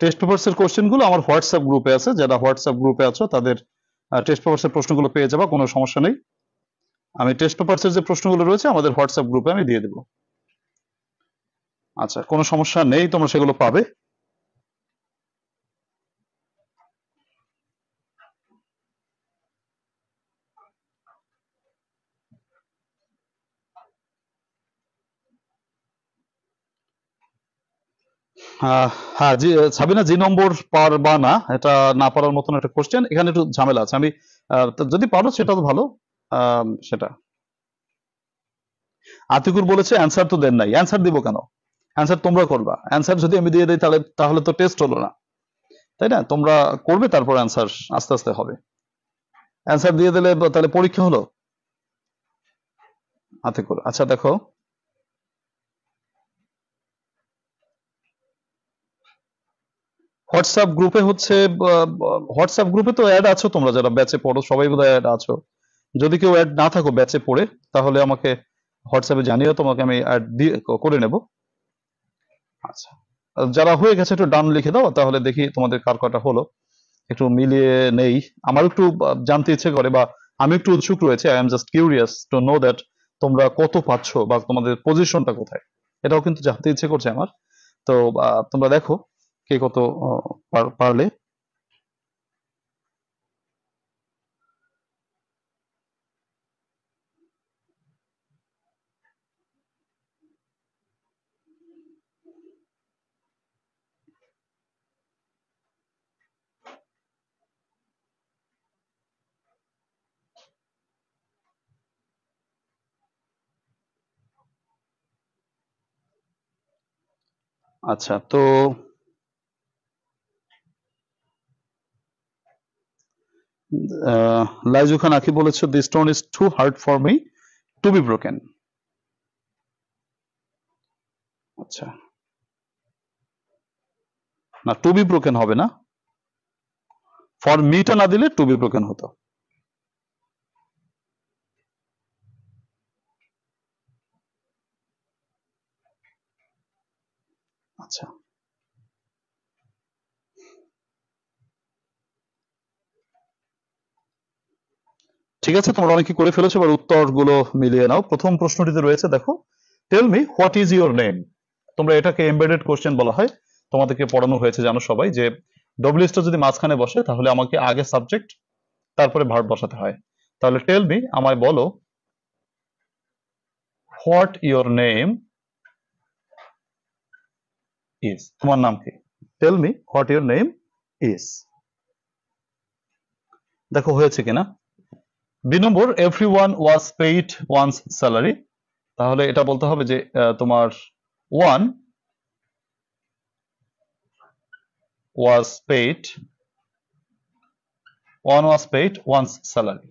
টেস্ট পেপারস এর কোশ্চেন গুলো আমার হোয়াটসঅ্যাপ গ্রুপে আছে, যারা হোয়াটসঅ্যাপ গ্রুপে আছো তাদের টেস্ট পেপারস এর প্রশ্নগুলো পেয়ে যাবা, কোনো সমস্যা নেই। আমি টেস্ট পেপারস এর যে প্রশ্নগুলো রয়েছে আমাদের হোয়াটসঅ্যাপ গ্রুপে আমি দিয়ে দেবো। আচ্ছা, কোনো সমস্যা নেই, তোমরা সেগুলো পাবে। হ্যাঁ জি সাবিনা, যে নম্বর পারবা না, এটা না পারার মতন একটা কোশ্চেন, এখানে একটু ঝামেলা আছে। আমি যদি পারো সেটা তো ভালো, সেটা। আতিকুর বলেছে অ্যান্সার তো দেন নাই, অ্যান্সার দিব কেন? অ্যান্সার তোমরা করবা, অ্যান্সার যদি আমি দিয়ে দিই তাহলে তাহলে তো টেস্ট হলো না, তাই না? তোমরা করবে, তারপর অ্যান্সার আস্তে আস্তে হবে। অ্যান্সার দিয়ে দিলে তাহলে পরীক্ষা হলো? আতিকুর, আচ্ছা দেখো, হোয়াটসঅ্যাপ গ্রুপে হচ্ছে, হোয়াটসঅ্যাপ গ্রুপে তো অ্যাড আছো তোমরা, যারা ব্যাচে পড়ো সবাই বোধহয় অ্যাড আছো। যদি কেউ অ্যাড না থাকো ব্যাচে পড়ে, তাহলে আমাকে হোয়াটসঅ্যাপে জানিয়ে তোমাকে আমি অ্যাড দিয়ে করে নেব। আচ্ছা, যারা হয়ে গেছে একটু ডান লিখে দাও, তাহলে দেখি তোমাদের কার কটা হলো, একটু মিলিয়ে নেই। আমার একটু জানতে ইচ্ছে করে, বা আমি একটু উৎসুক রয়েছে, I am just curious to know that তোমরা কত পাচ্ছ বা তোমাদের পজিশনটা কোথায়, এটাও কিন্তু জানতে ইচ্ছে করছে আমার। তো তোমরা দেখো কে কত পারলে। আচ্ছা, তো লাইজু খান আকি বলেছে, the stone is too hard for me to be broken. আচ্ছা, না, টু বি ব্রোকেন হবে না, ফর মিটা না দিলে টু বি ব্রোকেন হতো। আচ্ছা, ঠিক আছে, তোমরা অনেকে করে ফেলেছো, এবার উত্তরগুলো মিলিয়ে নাও। প্রথম প্রশ্নটিতে রয়েছে, দেখো, tell me what is your name. তোমরা এটাকে এমবেডেড কোশ্চেন বলা হয়, তোমাদেরকে পড়ানো হয়েছে জানো সবাই, যে ডব্লিউএস টা যদি মাঝখানে বসে তাহলে আমাকে আগে সাবজেক্ট তারপরে ভার্ব বসাতে হয়। তাহলে টেল মি, আমায় বলো, হোয়াট ইওর নেম ইজ, তোমার নাম কি? Tell me what your name is. দেখো হয়েছে কিনা। বি নম্বর, everyone was paid once salary. তাহলে এটা বলতে হবে যে তোমার one was paid once salary.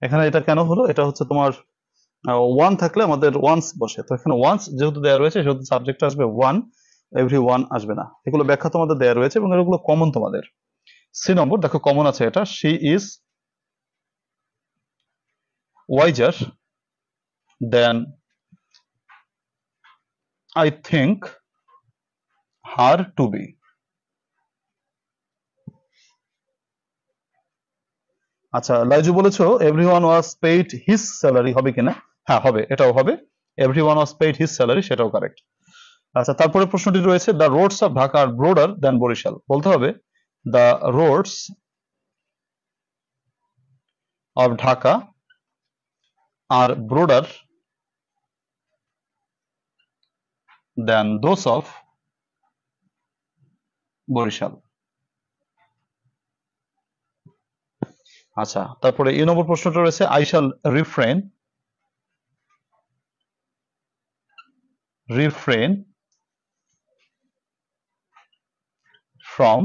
এখানে এটা কেন হলো? এটা হচ্ছে তোমার ওয়ান থাকলে আমাদের ওয়ান্স বসে, তো এখানে ওয়ান্স যেহেতু দেওয়া রয়েছে সেহেতু সাবজেক্ট আসবে ওয়ান, এভরি ওয়ান আসবে না। এগুলো ব্যাখ্যা তোমাদের দেওয়া রয়েছে এবং এগুলো কমন তোমাদের। সি নম্বর, দেখো কমন আছে এটা, she is wiser than I think her to be. আচ্ছা, লাইজু বলেছো everyone was paid his salary, হবে কিনা? হ্যাঁ হবে, এটাও হবে, everyone was paid his salary, সেটাও কারেক্ট। আচ্ছা, তারপরে প্রশ্নটি রয়েছে, the roads of Dhaka are broader than Barishal. বলতে হবে the roads of Dhaka are broader than those of Barishal. আচ্ছা, তারপরে এই নম্বর প্রশ্নটা রয়েছে, I shall refrain from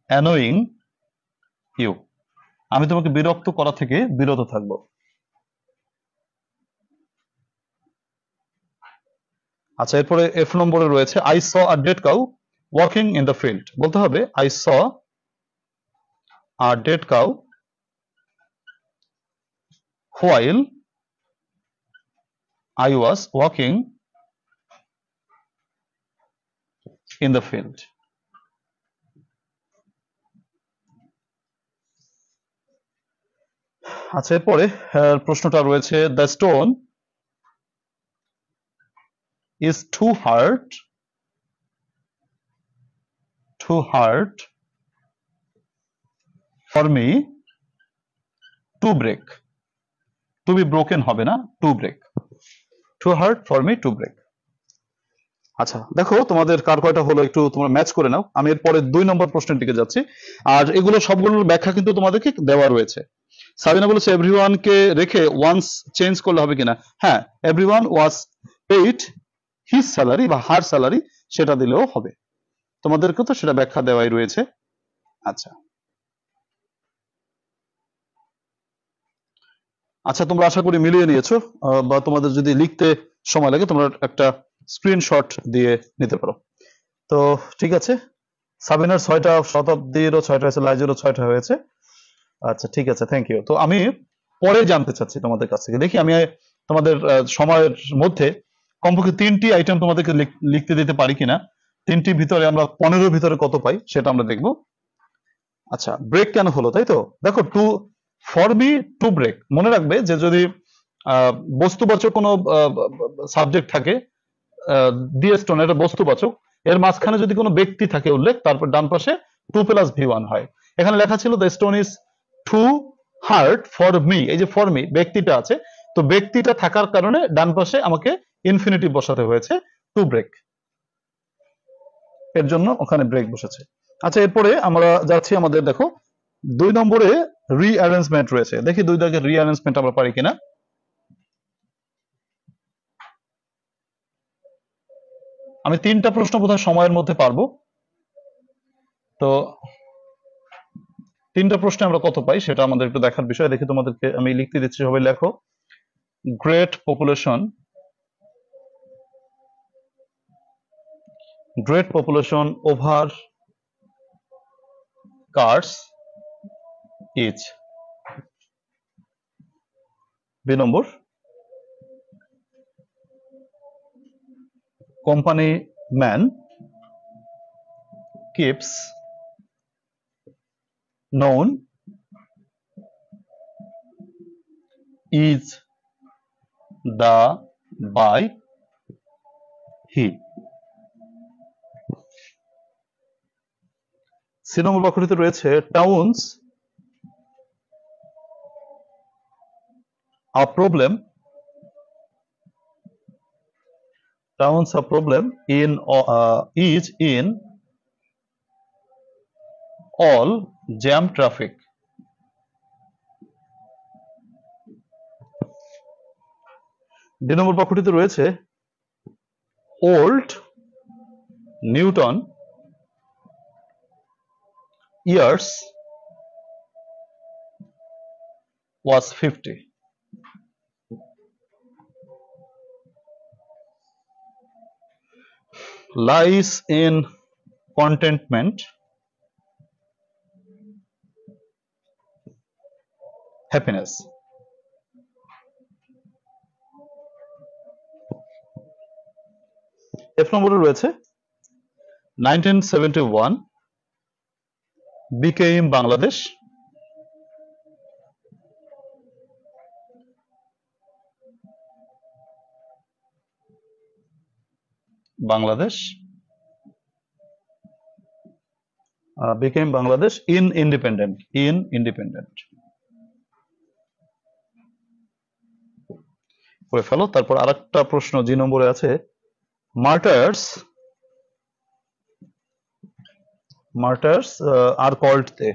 annoying you. আমি তোমাকে বিরক্ত করা থেকে বিরত থাকবো। আচ্ছা, এরপরে এফ নম্বরে রয়েছে, I saw a dead cow walking in the field. বলতে হবে I saw a dead cow while I was walking in the field. আচ্ছা, এরপরে প্রশ্নটা রয়েছে, the stone is too hard for me to break. To be broken হবে না, to break. Too hard for me to break. আচ্ছা, দেখো তোমাদের কার কয়টা হলো একটু তোমরা ম্যাচ করে নাও। আমি এরপরে 2 নম্বর প্রশ্নের দিকে যাচ্ছি। আর এগুলো সবগুলোর ব্যাখ্যা কিন্তু তোমাদেরকে দেওয়া রয়েছে। সাবিনা বলেছে এভরিওয়ান কে রেখে ওয়ান্স চেঞ্জ করলে হবে কিনা? হ্যাঁ, everyone was paid his salary বা হার স্যালারি, সেটা দিলেও হবে। তোমাদেরকে তো সেটা ব্যাখ্যা দেওয়াই রয়েছে। আচ্ছা আচ্ছা, তোমরা আশা করি মিলিয়ে নিয়েছো, বা তোমাদের যদি লিখতে সময় লাগে তোমরা একটা স্ক্রিনশট দিয়ে নিতে পারো। তো ঠিক আছে, সাবিনার 6টা, শতাব্দীরও 6টা হয়েছে, লাইজেরও 6টা হয়েছে। আচ্ছা ঠিক আছে, থ্যাংক ইউ। তো আমি পরে জানতে চাচ্ছি তোমাদের কাছ থেকে, দেখি আমি তোমাদের সময়ের মধ্যে কমপক্ষে 3টি আইটেম তোমাদেরকে লিখতে দিতে পারি কিনা। 3টির ভিতরে আমরা 15 ভিতরে কত পাই সেটা আমরা দেখব। আচ্ছা, ব্রেক কেন হলো, তাই তো? দেখো, too for me to break, মনে রাখবে যে যদি বস্তুবাচক কোনো সাবজেক্ট থাকে, দি স্টোন এটা বস্তুবাচক, এর মাঝখানে যদি কোনো ব্যক্তি থাকে উল্লেখ, তারপর ডান পাশে 2+V1 হয়। এখানে লেখা ছিল the stone is too hard for me, এই যে ফর মি ব্যক্তিটা আছে, তো ব্যক্তিটা থাকার কারণে ডান পাশে আমাকে ইনফিনিটিভ বসাতে হয়েছে, টু ব্রেক, এর জন্য ওখানে ব্রেক বসেছে। আচ্ছা, এরপরে আমরা যাচ্ছি আমাদের, দেখো 2 নম্বরে রিঅ্যারেঞ্জমেন্ট রয়েছে। দেখি 2 দাগের রিঅ্যারেঞ্জমেন্ট আমরা পারি কিনা। আমি 3টা প্রশ্ন বোধহয় সময়ের মধ্যে পারবো। তো 3টা প্রশ্নে আমরা কত পাই সেটা আমাদের একটু দেখার বিষয়। দেখি তোমাদেরকে আমি লিখতে দিচ্ছি, সবাই লেখো। Great population over curse is. B number, company man keeps known is the by he. C number বাক্যটিতে রয়েছে towns a problem towns a problem in is in all jam traffic. দুই নম্বর বাক্যটিতে রয়েছে old Newton years was 50. Lies in contentment, happiness. F নম্বরে রয়েছে 1971 became Bangladesh became Bangladesh in independent করে ফেলো। তারপর আরেকটা প্রশ্ন জি নম্বরে আছে martyrs are called they।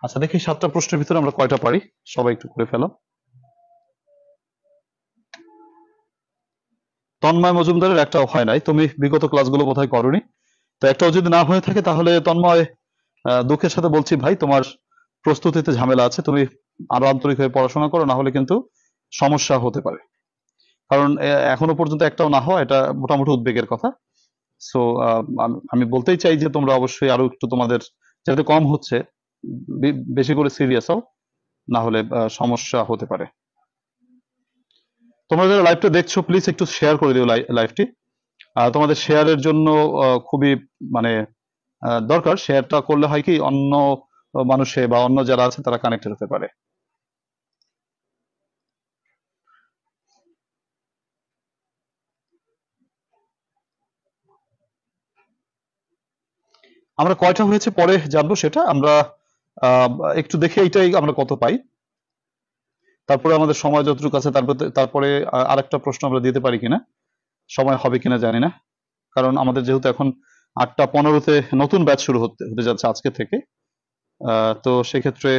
আচ্ছা দেখি 7টা প্রশ্নের ভিতরে আমরা কয়টা পারি, সবাই একটু করে ফেলো। তন্ময় মজুমদারের একটাও হয় নাই, তুমি বিগত ক্লাসগুলো বোধহয় করোনি, তো একটাও যদি না হয়ে থাকে তাহলে তন্ময় দুঃখের সাথে বলছি ভাই, তোমার প্রস্তুতিতে ঝামেলা আছে, তুমি আরো আন্তরিক হয়ে পড়াশোনা করো, না হলে কিন্তু সমস্যা হতে পারে। কারণ এখনো পর্যন্ত একটাও না হওয়া এটা মোটামুটি উদ্বেগের কথা। সো আমি বলতেই চাই যে তোমরা অবশ্যই আরো একটু তোমাদের যাতে কম হচ্ছে বেশি করে সিরিয়াস হও, না হলে সমস্যা হতে পারে। তোমরা যারা লাইভটা দেখছো প্লিজ একটু শেয়ার করে দিও লাইভটি। তোমাদের শেয়ারের জন্য খুবই মানে দরকার, শেয়ারটা করলে হয় কি অন্য মানুষে বা অন্য যারা আছে তারা কানেক্টেড হতে পারে। আমরা কয়টা হয়েছে পরে জানবো, সেটা আমরা একটু দেখে এইটাই আমরা কত পাই, তারপরে আমাদের সময় যতটুকু আছে তারপরে আরেকটা প্রশ্ন আমরা দিতে পারি কিনা, সময় হবে কিনা জানি না, কারণ আমাদের যেহেতু এখন 8টা 15-তে নতুন ব্যাচ শুরু হতে যাচ্ছে আজকে থেকে, তো সেক্ষেত্রে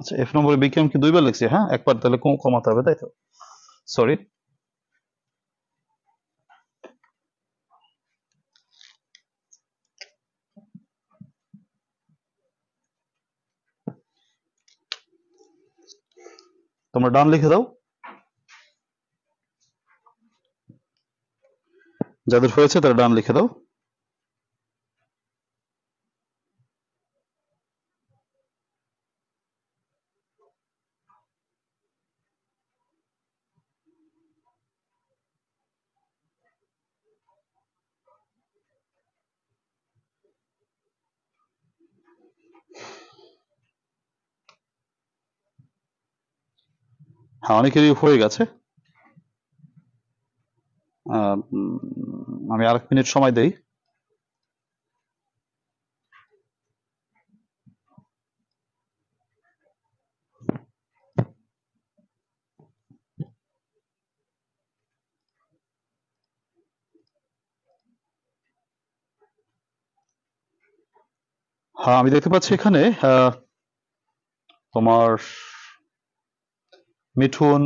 আচ্ছা এফ নম্বরে বিক্রম কি 2বার লিখছি? হ্যাঁ একবার, তাহলে কমাতে হবে তাই তো, সরি। তোমরা ডান লিখে দাও, যাদের হয়েছে তারা ডান লিখে দাও। হ্যাঁ, অনেকেরই হয়ে গেছে। আমি আর 1 মিনিট সময় দেই। হ্যাঁ, আমি দেখতে পাচ্ছি এখানে তোমার মিঠুন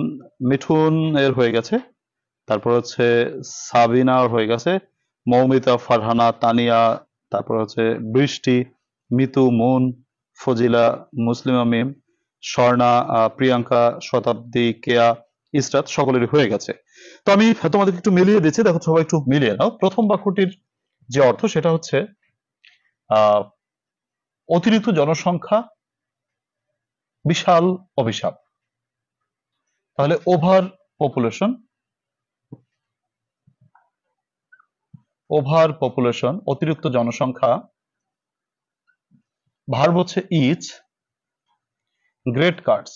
মিঠুন এর হয়ে গেছে, তারপর হচ্ছে সাবিনার হয়ে গেছে, মৌমিতা, ফারহানা, তানিয়া, তারপর হচ্ছে বৃষ্টি, মিতু, মুন, ফজিলা, মুসলিমা মিম, স্বর্ণা, প্রিয়াঙ্কা, শতাব্দী, কেয়া, ইসরাত সকলেরই হয়ে গেছে। তো আমি তোমাদেরকে একটু মিলিয়ে দিচ্ছি, দেখো সবাই একটু মিলিয়ে নাও। প্রথম বাক্যটির যে অর্থ সেটা হচ্ছে আহ অতিরিক্ত জনসংখ্যা বিশাল অভিশাপ। তাহলে ওভার পপুলেশন, অতিরিক্ত জনসংখ্যা, ভার্ব হচ্ছে ইজ, গ্রেট কার্ডস,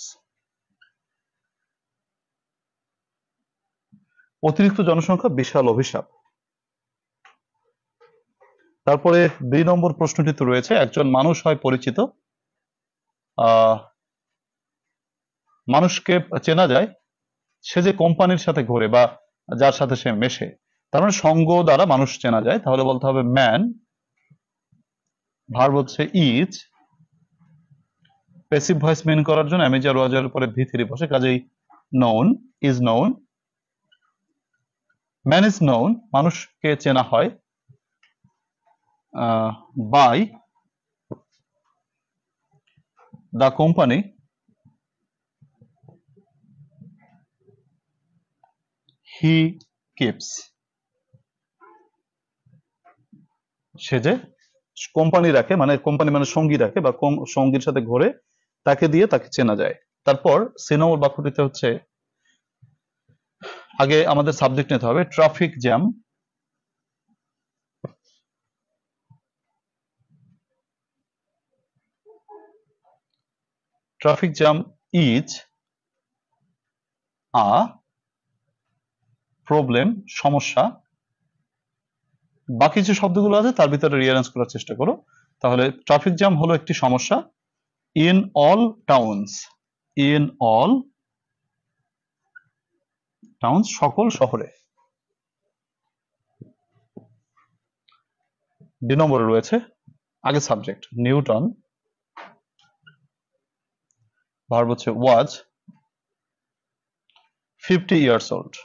অতিরিক্ত জনসংখ্যা বিশাল অভিশাপ। তারপরে 2 নম্বর প্রশ্নটিতে রয়েছে একজন মানুষ হয় পরিচিত, মানুষকে চেনা যায় সে যে কোম্পানির সাথে ঘোরে বা যার সাথে সে মেশে, তার মানে সঙ্গ দ্বারা মানুষ চেনা যায়। তাহলে বলতে হবে ম্যান, ভার্ব হচ্ছে ইজ, প্যাসিভ ভয়েস মেন করার জন্য আমি যার ওয়াজের উপরে ভি3 বসে, কাজেই known, is known, man is known, মানুষকে চেনা হয় by the company he keeps, সে যে কোম্পানি রাখে, মানে কোম্পানি মানে সঙ্গী রাখে বা সঙ্গীর সাথে ঘোরে, তাকে দিয়ে তাকে চেনা যায়। তারপর সি নম্বর বাক্যটিতে হচ্ছে আগে আমাদের সাবজেক্ট নিতে হবে traffic jam, traffic jam is a problem, সমস্যা। বাকি যে শব্দগুলো আছে তার ভিতরে রিঅ্যারেঞ্জ করার চেষ্টা করো। তাহলে ট্রাফিক জ্যাম হলো একটি সমস্যা in all towns, in all towns, সকল শহরে। 2 নম্বরে রয়েছে আগে সাবজেক্ট নিউটন, ভার্ব হচ্ছে ওয়াজ 50 ইয়ার্স ওল্ড,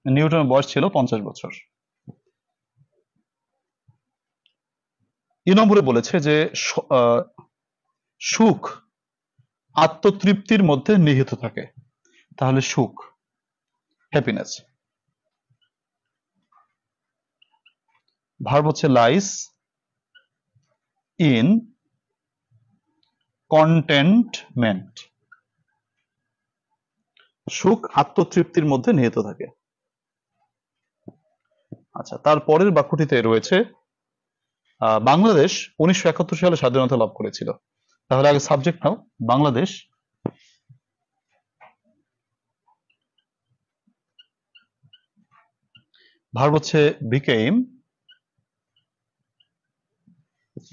নিউটনের বয়স ছিল 50 বছর। নম্বরে বলেছে যে সুখ আত্মতৃপ্তির মধ্যে নিহিত থাকে। তাহলে সুখ, হ্যাপিনেস। ভার্ব হচ্ছে লাইস ইন কন্টেন্টমেন্ট, সুখ আত্মতৃপ্তির মধ্যে নিহিত থাকে। আচ্ছা, তারপরের বাক্যটিতে রয়েছে বাংলাদেশ 1971 সালে স্বাধীনতা লাভ করেছিল। তাহলে আগে সাবজেক্ট নাও বাংলাদেশ, ভার্ব হচ্ছে বিকেম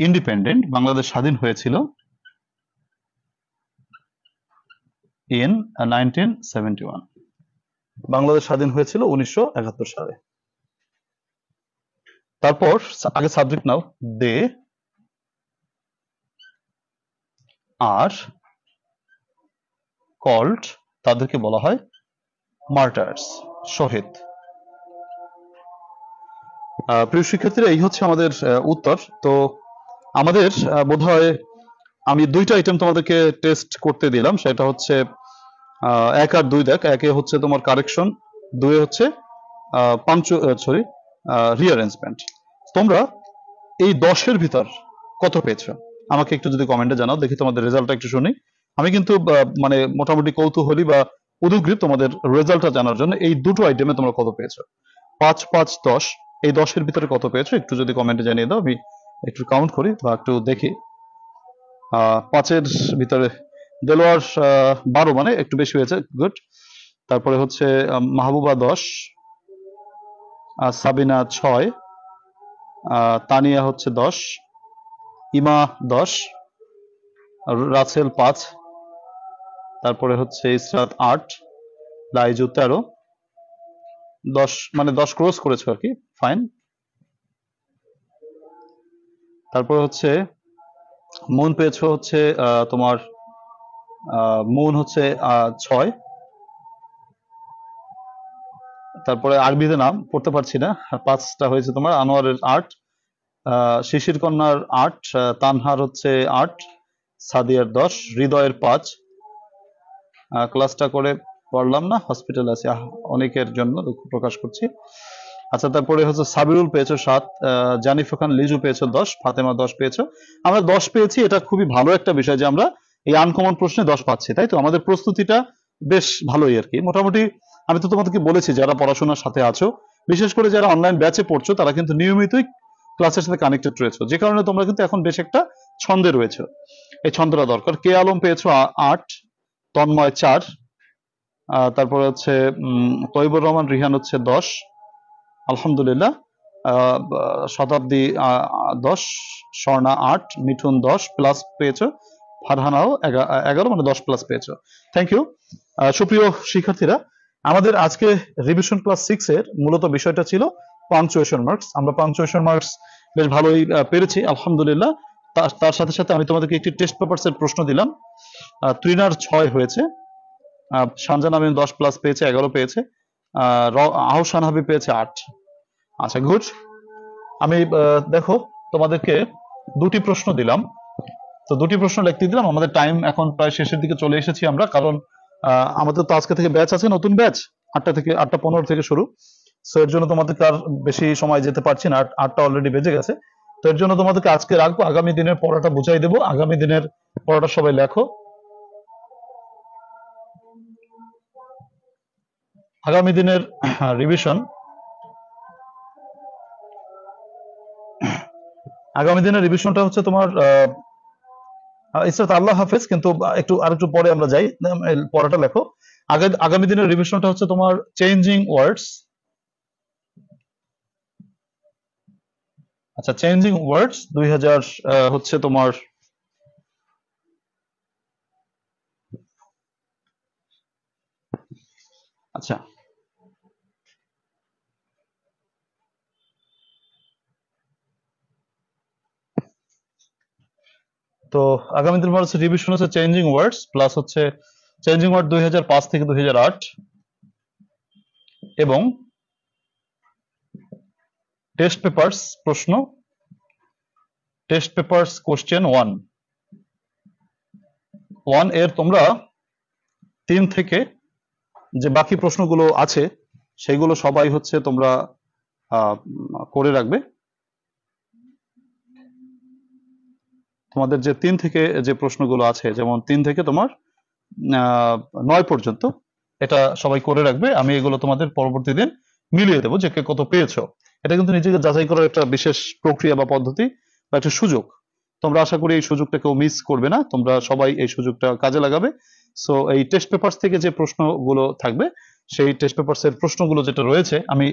ইন্ডিপেন্ডেন্ট, বাংলাদেশ স্বাধীন হয়েছিল ইন 1971, বাংলাদেশ স্বাধীন হয়েছিল 1971 সালে। তারপর আগে subject now they are called, তাদেরকে বলা হয় মার্টার্স, শহীদ। প্রিয় শিক্ষার্থীরা, এই হচ্ছে আমাদের উত্তর। তো আমাদের বোধহয় আমি 2টা আইটেম তোমাদেরকে টেস্ট করতে দিলাম, সেটা হচ্ছে 1 আর 2। দেখ, 1 এ হচ্ছে তোমার কারেকশন, 2 এ হচ্ছে রিঅ্যারেঞ্জমেন্ট। তোমরা এই 10-এর ভিতর কত পেয়েছো আমাকে একটু যদি কমেন্টে জানাও, দেখি তোমাদের রেজাল্টটা একটু শুনি। আমি কিন্তু মানে মোটামুটি কৌতূহলী বা উদগ্রীব তোমাদের রেজাল্টটা জানার জন্য। এই 2টো আইটেমে তোমরা কত পেয়েছো, 5, 5, 10, এই 10-এর ভিতরে কত পেয়েছো একটু যদি কমেন্টে জানিয়ে দাও, আমি একটু কাউন্ট করি বা একটু দেখি। 5-এর ভিতরে দেলোয়ার 12, মানে একটু বেশি হয়েছে, গুড। তারপরে হচ্ছে মাহবুবা 10, সাবিনা 6, তানিয়া হচ্ছে 10, ইমা 10, রাসেল 5, তারপরে হচ্ছে ইসরাত 8, লাইজু 13, 10 মানে 10 ক্রস করেছো আর কি, ফাইন। তারপরে হচ্ছে মুন পেয়েছো হচ্ছে তোমার মুন হচ্ছে 6। তারপরে আরবিতে নাম পড়তে পারছি না, 5টা হয়েছে তোমার। আনোয়ারের 8, শিশির কন্যার 8, তানহার হচ্ছে 8, সাদিয়ার 10, হৃদয়ের 5। ক্লাসটা করে পড়লাম না, হসপিটালে আছি, অনেকের জন্য দুঃখ প্রকাশ করছি। আচ্ছা, তারপরে হচ্ছে সাবিরুল পেয়েছো 7, জানিফা খান লিজু পেয়েছো 10, ফাতেমা 10 পেয়েছো। আমরা 10 পেয়েছি, এটা খুবই ভালো একটা বিষয় যে আমরা এই আনকমন প্রশ্নে 10 পাচ্ছি, তাই তো? আমাদের প্রস্তুতিটা বেশ ভালোই আর কি, মোটামুটি। আমি তো তোমাদেরকে বলেছি, যারা পড়াশোনার সাথে আছো, বিশেষ করে যারা অনলাইন ব্যাচে পড়ছো, তারা কিন্তু নিয়মিতই ক্লাসের সাথে কানেক্টেড রয়েছে, যে কারণে তোমরা কিন্তু এখন বেশ একটা ছন্দে রয়েছে। এই ছন্দটা দরকার। কে আলম পেয়েছো 8, তন্ময় 4, তারপরে হচ্ছে তৈবুর রহমান রিহান হচ্ছে 10, আলহামদুলিল্লাহ। শতাব্দী 10, স্বর্ণা 8, মিঠুন 10 প্লাস পেয়েছো, ফারহানাও 11, মানে 10 প্লাস পেয়েছো। Thank you. সুপ্রিয় শিক্ষার্থীরা, আমাদের আজকে রিভিশন ক্লাস 6 এর মূলত বিষয়টা ছিল পাংচুয়েশন মার্কস। আমরা পাংচুয়েশন মার্কস বেশ ভালোই পেরেছি, আলহামদুলিল্লাহ। তার সাথে সাথে আমি তোমাদেরকে একটি টেস্ট পেপারস এর প্রশ্ন দিলাম। ত্রিনার 6 হয়েছে, শানজান আমিন 10 প্লাস পেয়েছে, 11 পেয়েছে, আহসান হাবিব পেয়েছে 8। আচ্ছা, গুড। আমি দেখো তোমাদেরকে 2টি প্রশ্ন দিলাম, তো 2টি প্রশ্ন লিখতে দিলাম। আমাদের টাইম এখন প্রায় শেষের দিকে চলে এসেছি আমরা, কারণ আমাদের তো আজকে থেকে ব্যাচ আছে, নতুন ব্যাচ 8টা 15 থেকে শুরু। সো এর জন্য তোমাদেরকে আর বেশি সময় যেতে পারছি না, 8টা অলরেডি বেজে গেছে। তো এর জন্য তোমাদেরকে আজকে রাখবো, আগামী দিনের পড়াটা বুঝাই দেবো। আগামী দিনের পড়াটা সবাই লেখো। আগামী দিনের রিভিশন, আগামী দিনের রিভিশনটা হচ্ছে তোমার ইসরাত আল্লাহ হাফেজ, কিন্তু আরেকটু পরে আমরা যাই, পড়াটা লেখো। আগামী দিনের রিভিশনটা হচ্ছে তোমার চেঞ্জিং ওয়ার্ডস। আচ্ছা, চেঞ্জিং ওয়ার্ডস 2000 হচ্ছে তোমার আচ্ছা, তো আগামী দিন হচ্ছে রিভিশন হচ্ছে চেঞ্জিং ওয়ার্ডস, প্লাস হচ্ছে চেঞ্জিং ওয়ার্ড 2005 থেকে 2008, এবং টেস্ট পেপারস প্রশ্ন, টেস্ট পেপারস কোশ্চেন 1 এর তোমরা 3 থেকে যে বাকি প্রশ্নগুলো আছে সেগুলো সবাই হচ্ছে তোমরা করে রাখবে। তোমাদের যে 3 থেকে যে প্রশ্নগুলো আছে, যেমন 3 থেকে তোমার 9 পর্যন্ত, এটা সবাই করে রাখবে। আমি এগুলো তোমাদের পরবর্তী দিন মিলিয়ে দেবো যে কে কত পেয়েছো। এটা কিন্তু নিজেকে যাচাই করার একটা বিশেষ প্রক্রিয়া বা পদ্ধতি বা একটা সুযোগ। তোমরা আশা করি এই সুযোগটা কেউ মিস করবে না, তোমরা সবাই এই সুযোগটা কাজে লাগাবে। সো এই টেস্ট পেপারস থেকে যে প্রশ্নগুলো থাকবে, সেই টেস্ট পেপারস এর প্রশ্নগুলো যেটা রয়েছে আমি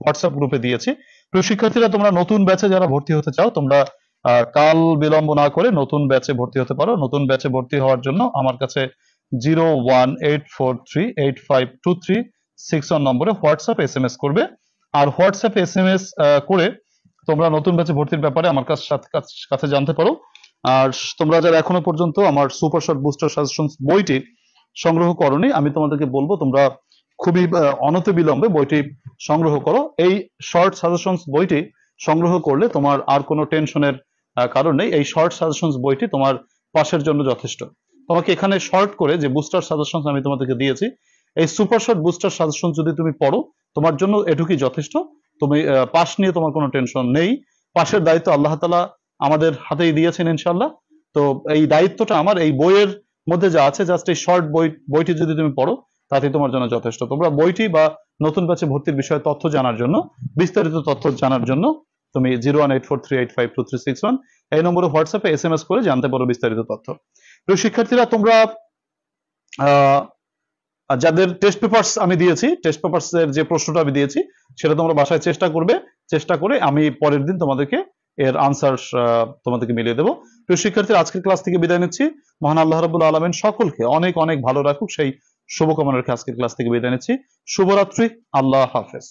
হোয়াটসঅ্যাপ গ্রুপে দিয়েছি। প্রিয় শিক্ষার্থীরা, তোমরা নতুন ব্যাচে যারা ভর্তি হতে চাও, তোমরা কাল বিলম্ব না করে নতুন ব্যাচে ভর্তি হতে পারো। নতুন ব্যাচে ভর্তি হওয়ার জন্য আমার কাছে 01843852361 নম্বরে হোয়াটসঅ্যাপ SMS করবে। আর হোয়াটসঅ্যাপ SMS করে তোমরা নতুন ব্যাচে ভর্তির ব্যাপারে আমার কাছে জানতে পারো। আর তোমরা যারা এখনো পর্যন্ত আমার সুপার শর্ট বুস্টার সাজেশনস বইটি সংগ্রহ করোনি, আমি তোমাদেরকে বলবো তোমরা খুবই অনতিবিলম্বে বইটি সংগ্রহ করো। এই শর্ট সাজেশনস বইটি সংগ্রহ করলে তোমার আর কোনো টেনশনের কারণ নেই। এই শর্ট সাজেশনস বইটি তোমার পাশের জন্য যথেষ্ট। তোমাকে এখানে শর্ট করে যে বুস্টার সাজেশনস আমি তোমাদেরকে দিয়েছি, এই সুপার শর্ট বুস্টার সাজেশন যদি তুমি পড়ো, তোমার জন্য এটুকুই যথেষ্ট। তুমি পাস নিয়ে তোমার কোনো টেনশন নেই। পাশের দায়িত্ব আল্লাহ তাআলা আমাদের হাতেই দিয়েছেন ইনশাআল্লাহ। তো এই দায়িত্বটা আমার, এই বইয়ের মধ্যে যা আছে, জাস্ট এই শর্ট বইটি যদি তুমি পড়ো, তাতেই তোমার জন্য যথেষ্ট। তোমরা বইটি বা নতুন ব্যাচে ভর্তির বিষয়ে তথ্য জানার জন্য, বিস্তারিত তথ্য জানার জন্য তুমি 01843852361 এই নম্বরে হোয়াটসঅ্যাপে SMS করে জানতে পারো বিস্তারিত তথ্য। প্রিয় শিক্ষার্থীরা, তোমরা যাদের টেস্ট পেপারস আমি দিয়েছি, টেস্ট পেপারস এর যে প্রশ্নটা আমি দিয়েছি সেটা তোমরা বাসায় চেষ্টা করবে, চেষ্টা করে আমি পরের দিন তোমাদেরকে এর আনসার তোমাদেরকে মিলিয়ে দেবো। প্রিয় শিক্ষার্থীরা, আজকের ক্লাস থেকে বিদায় নিচ্ছি। মহান আল্লাহ রাব্বুল আলামিন সকলকে অনেক অনেক ভালো রাখুক, সেই শুভকামনা রেখে আজকের ক্লাস থেকে বিদায় নিচ্ছি। শুভরাত্রি, আল্লাহ হাফেজ।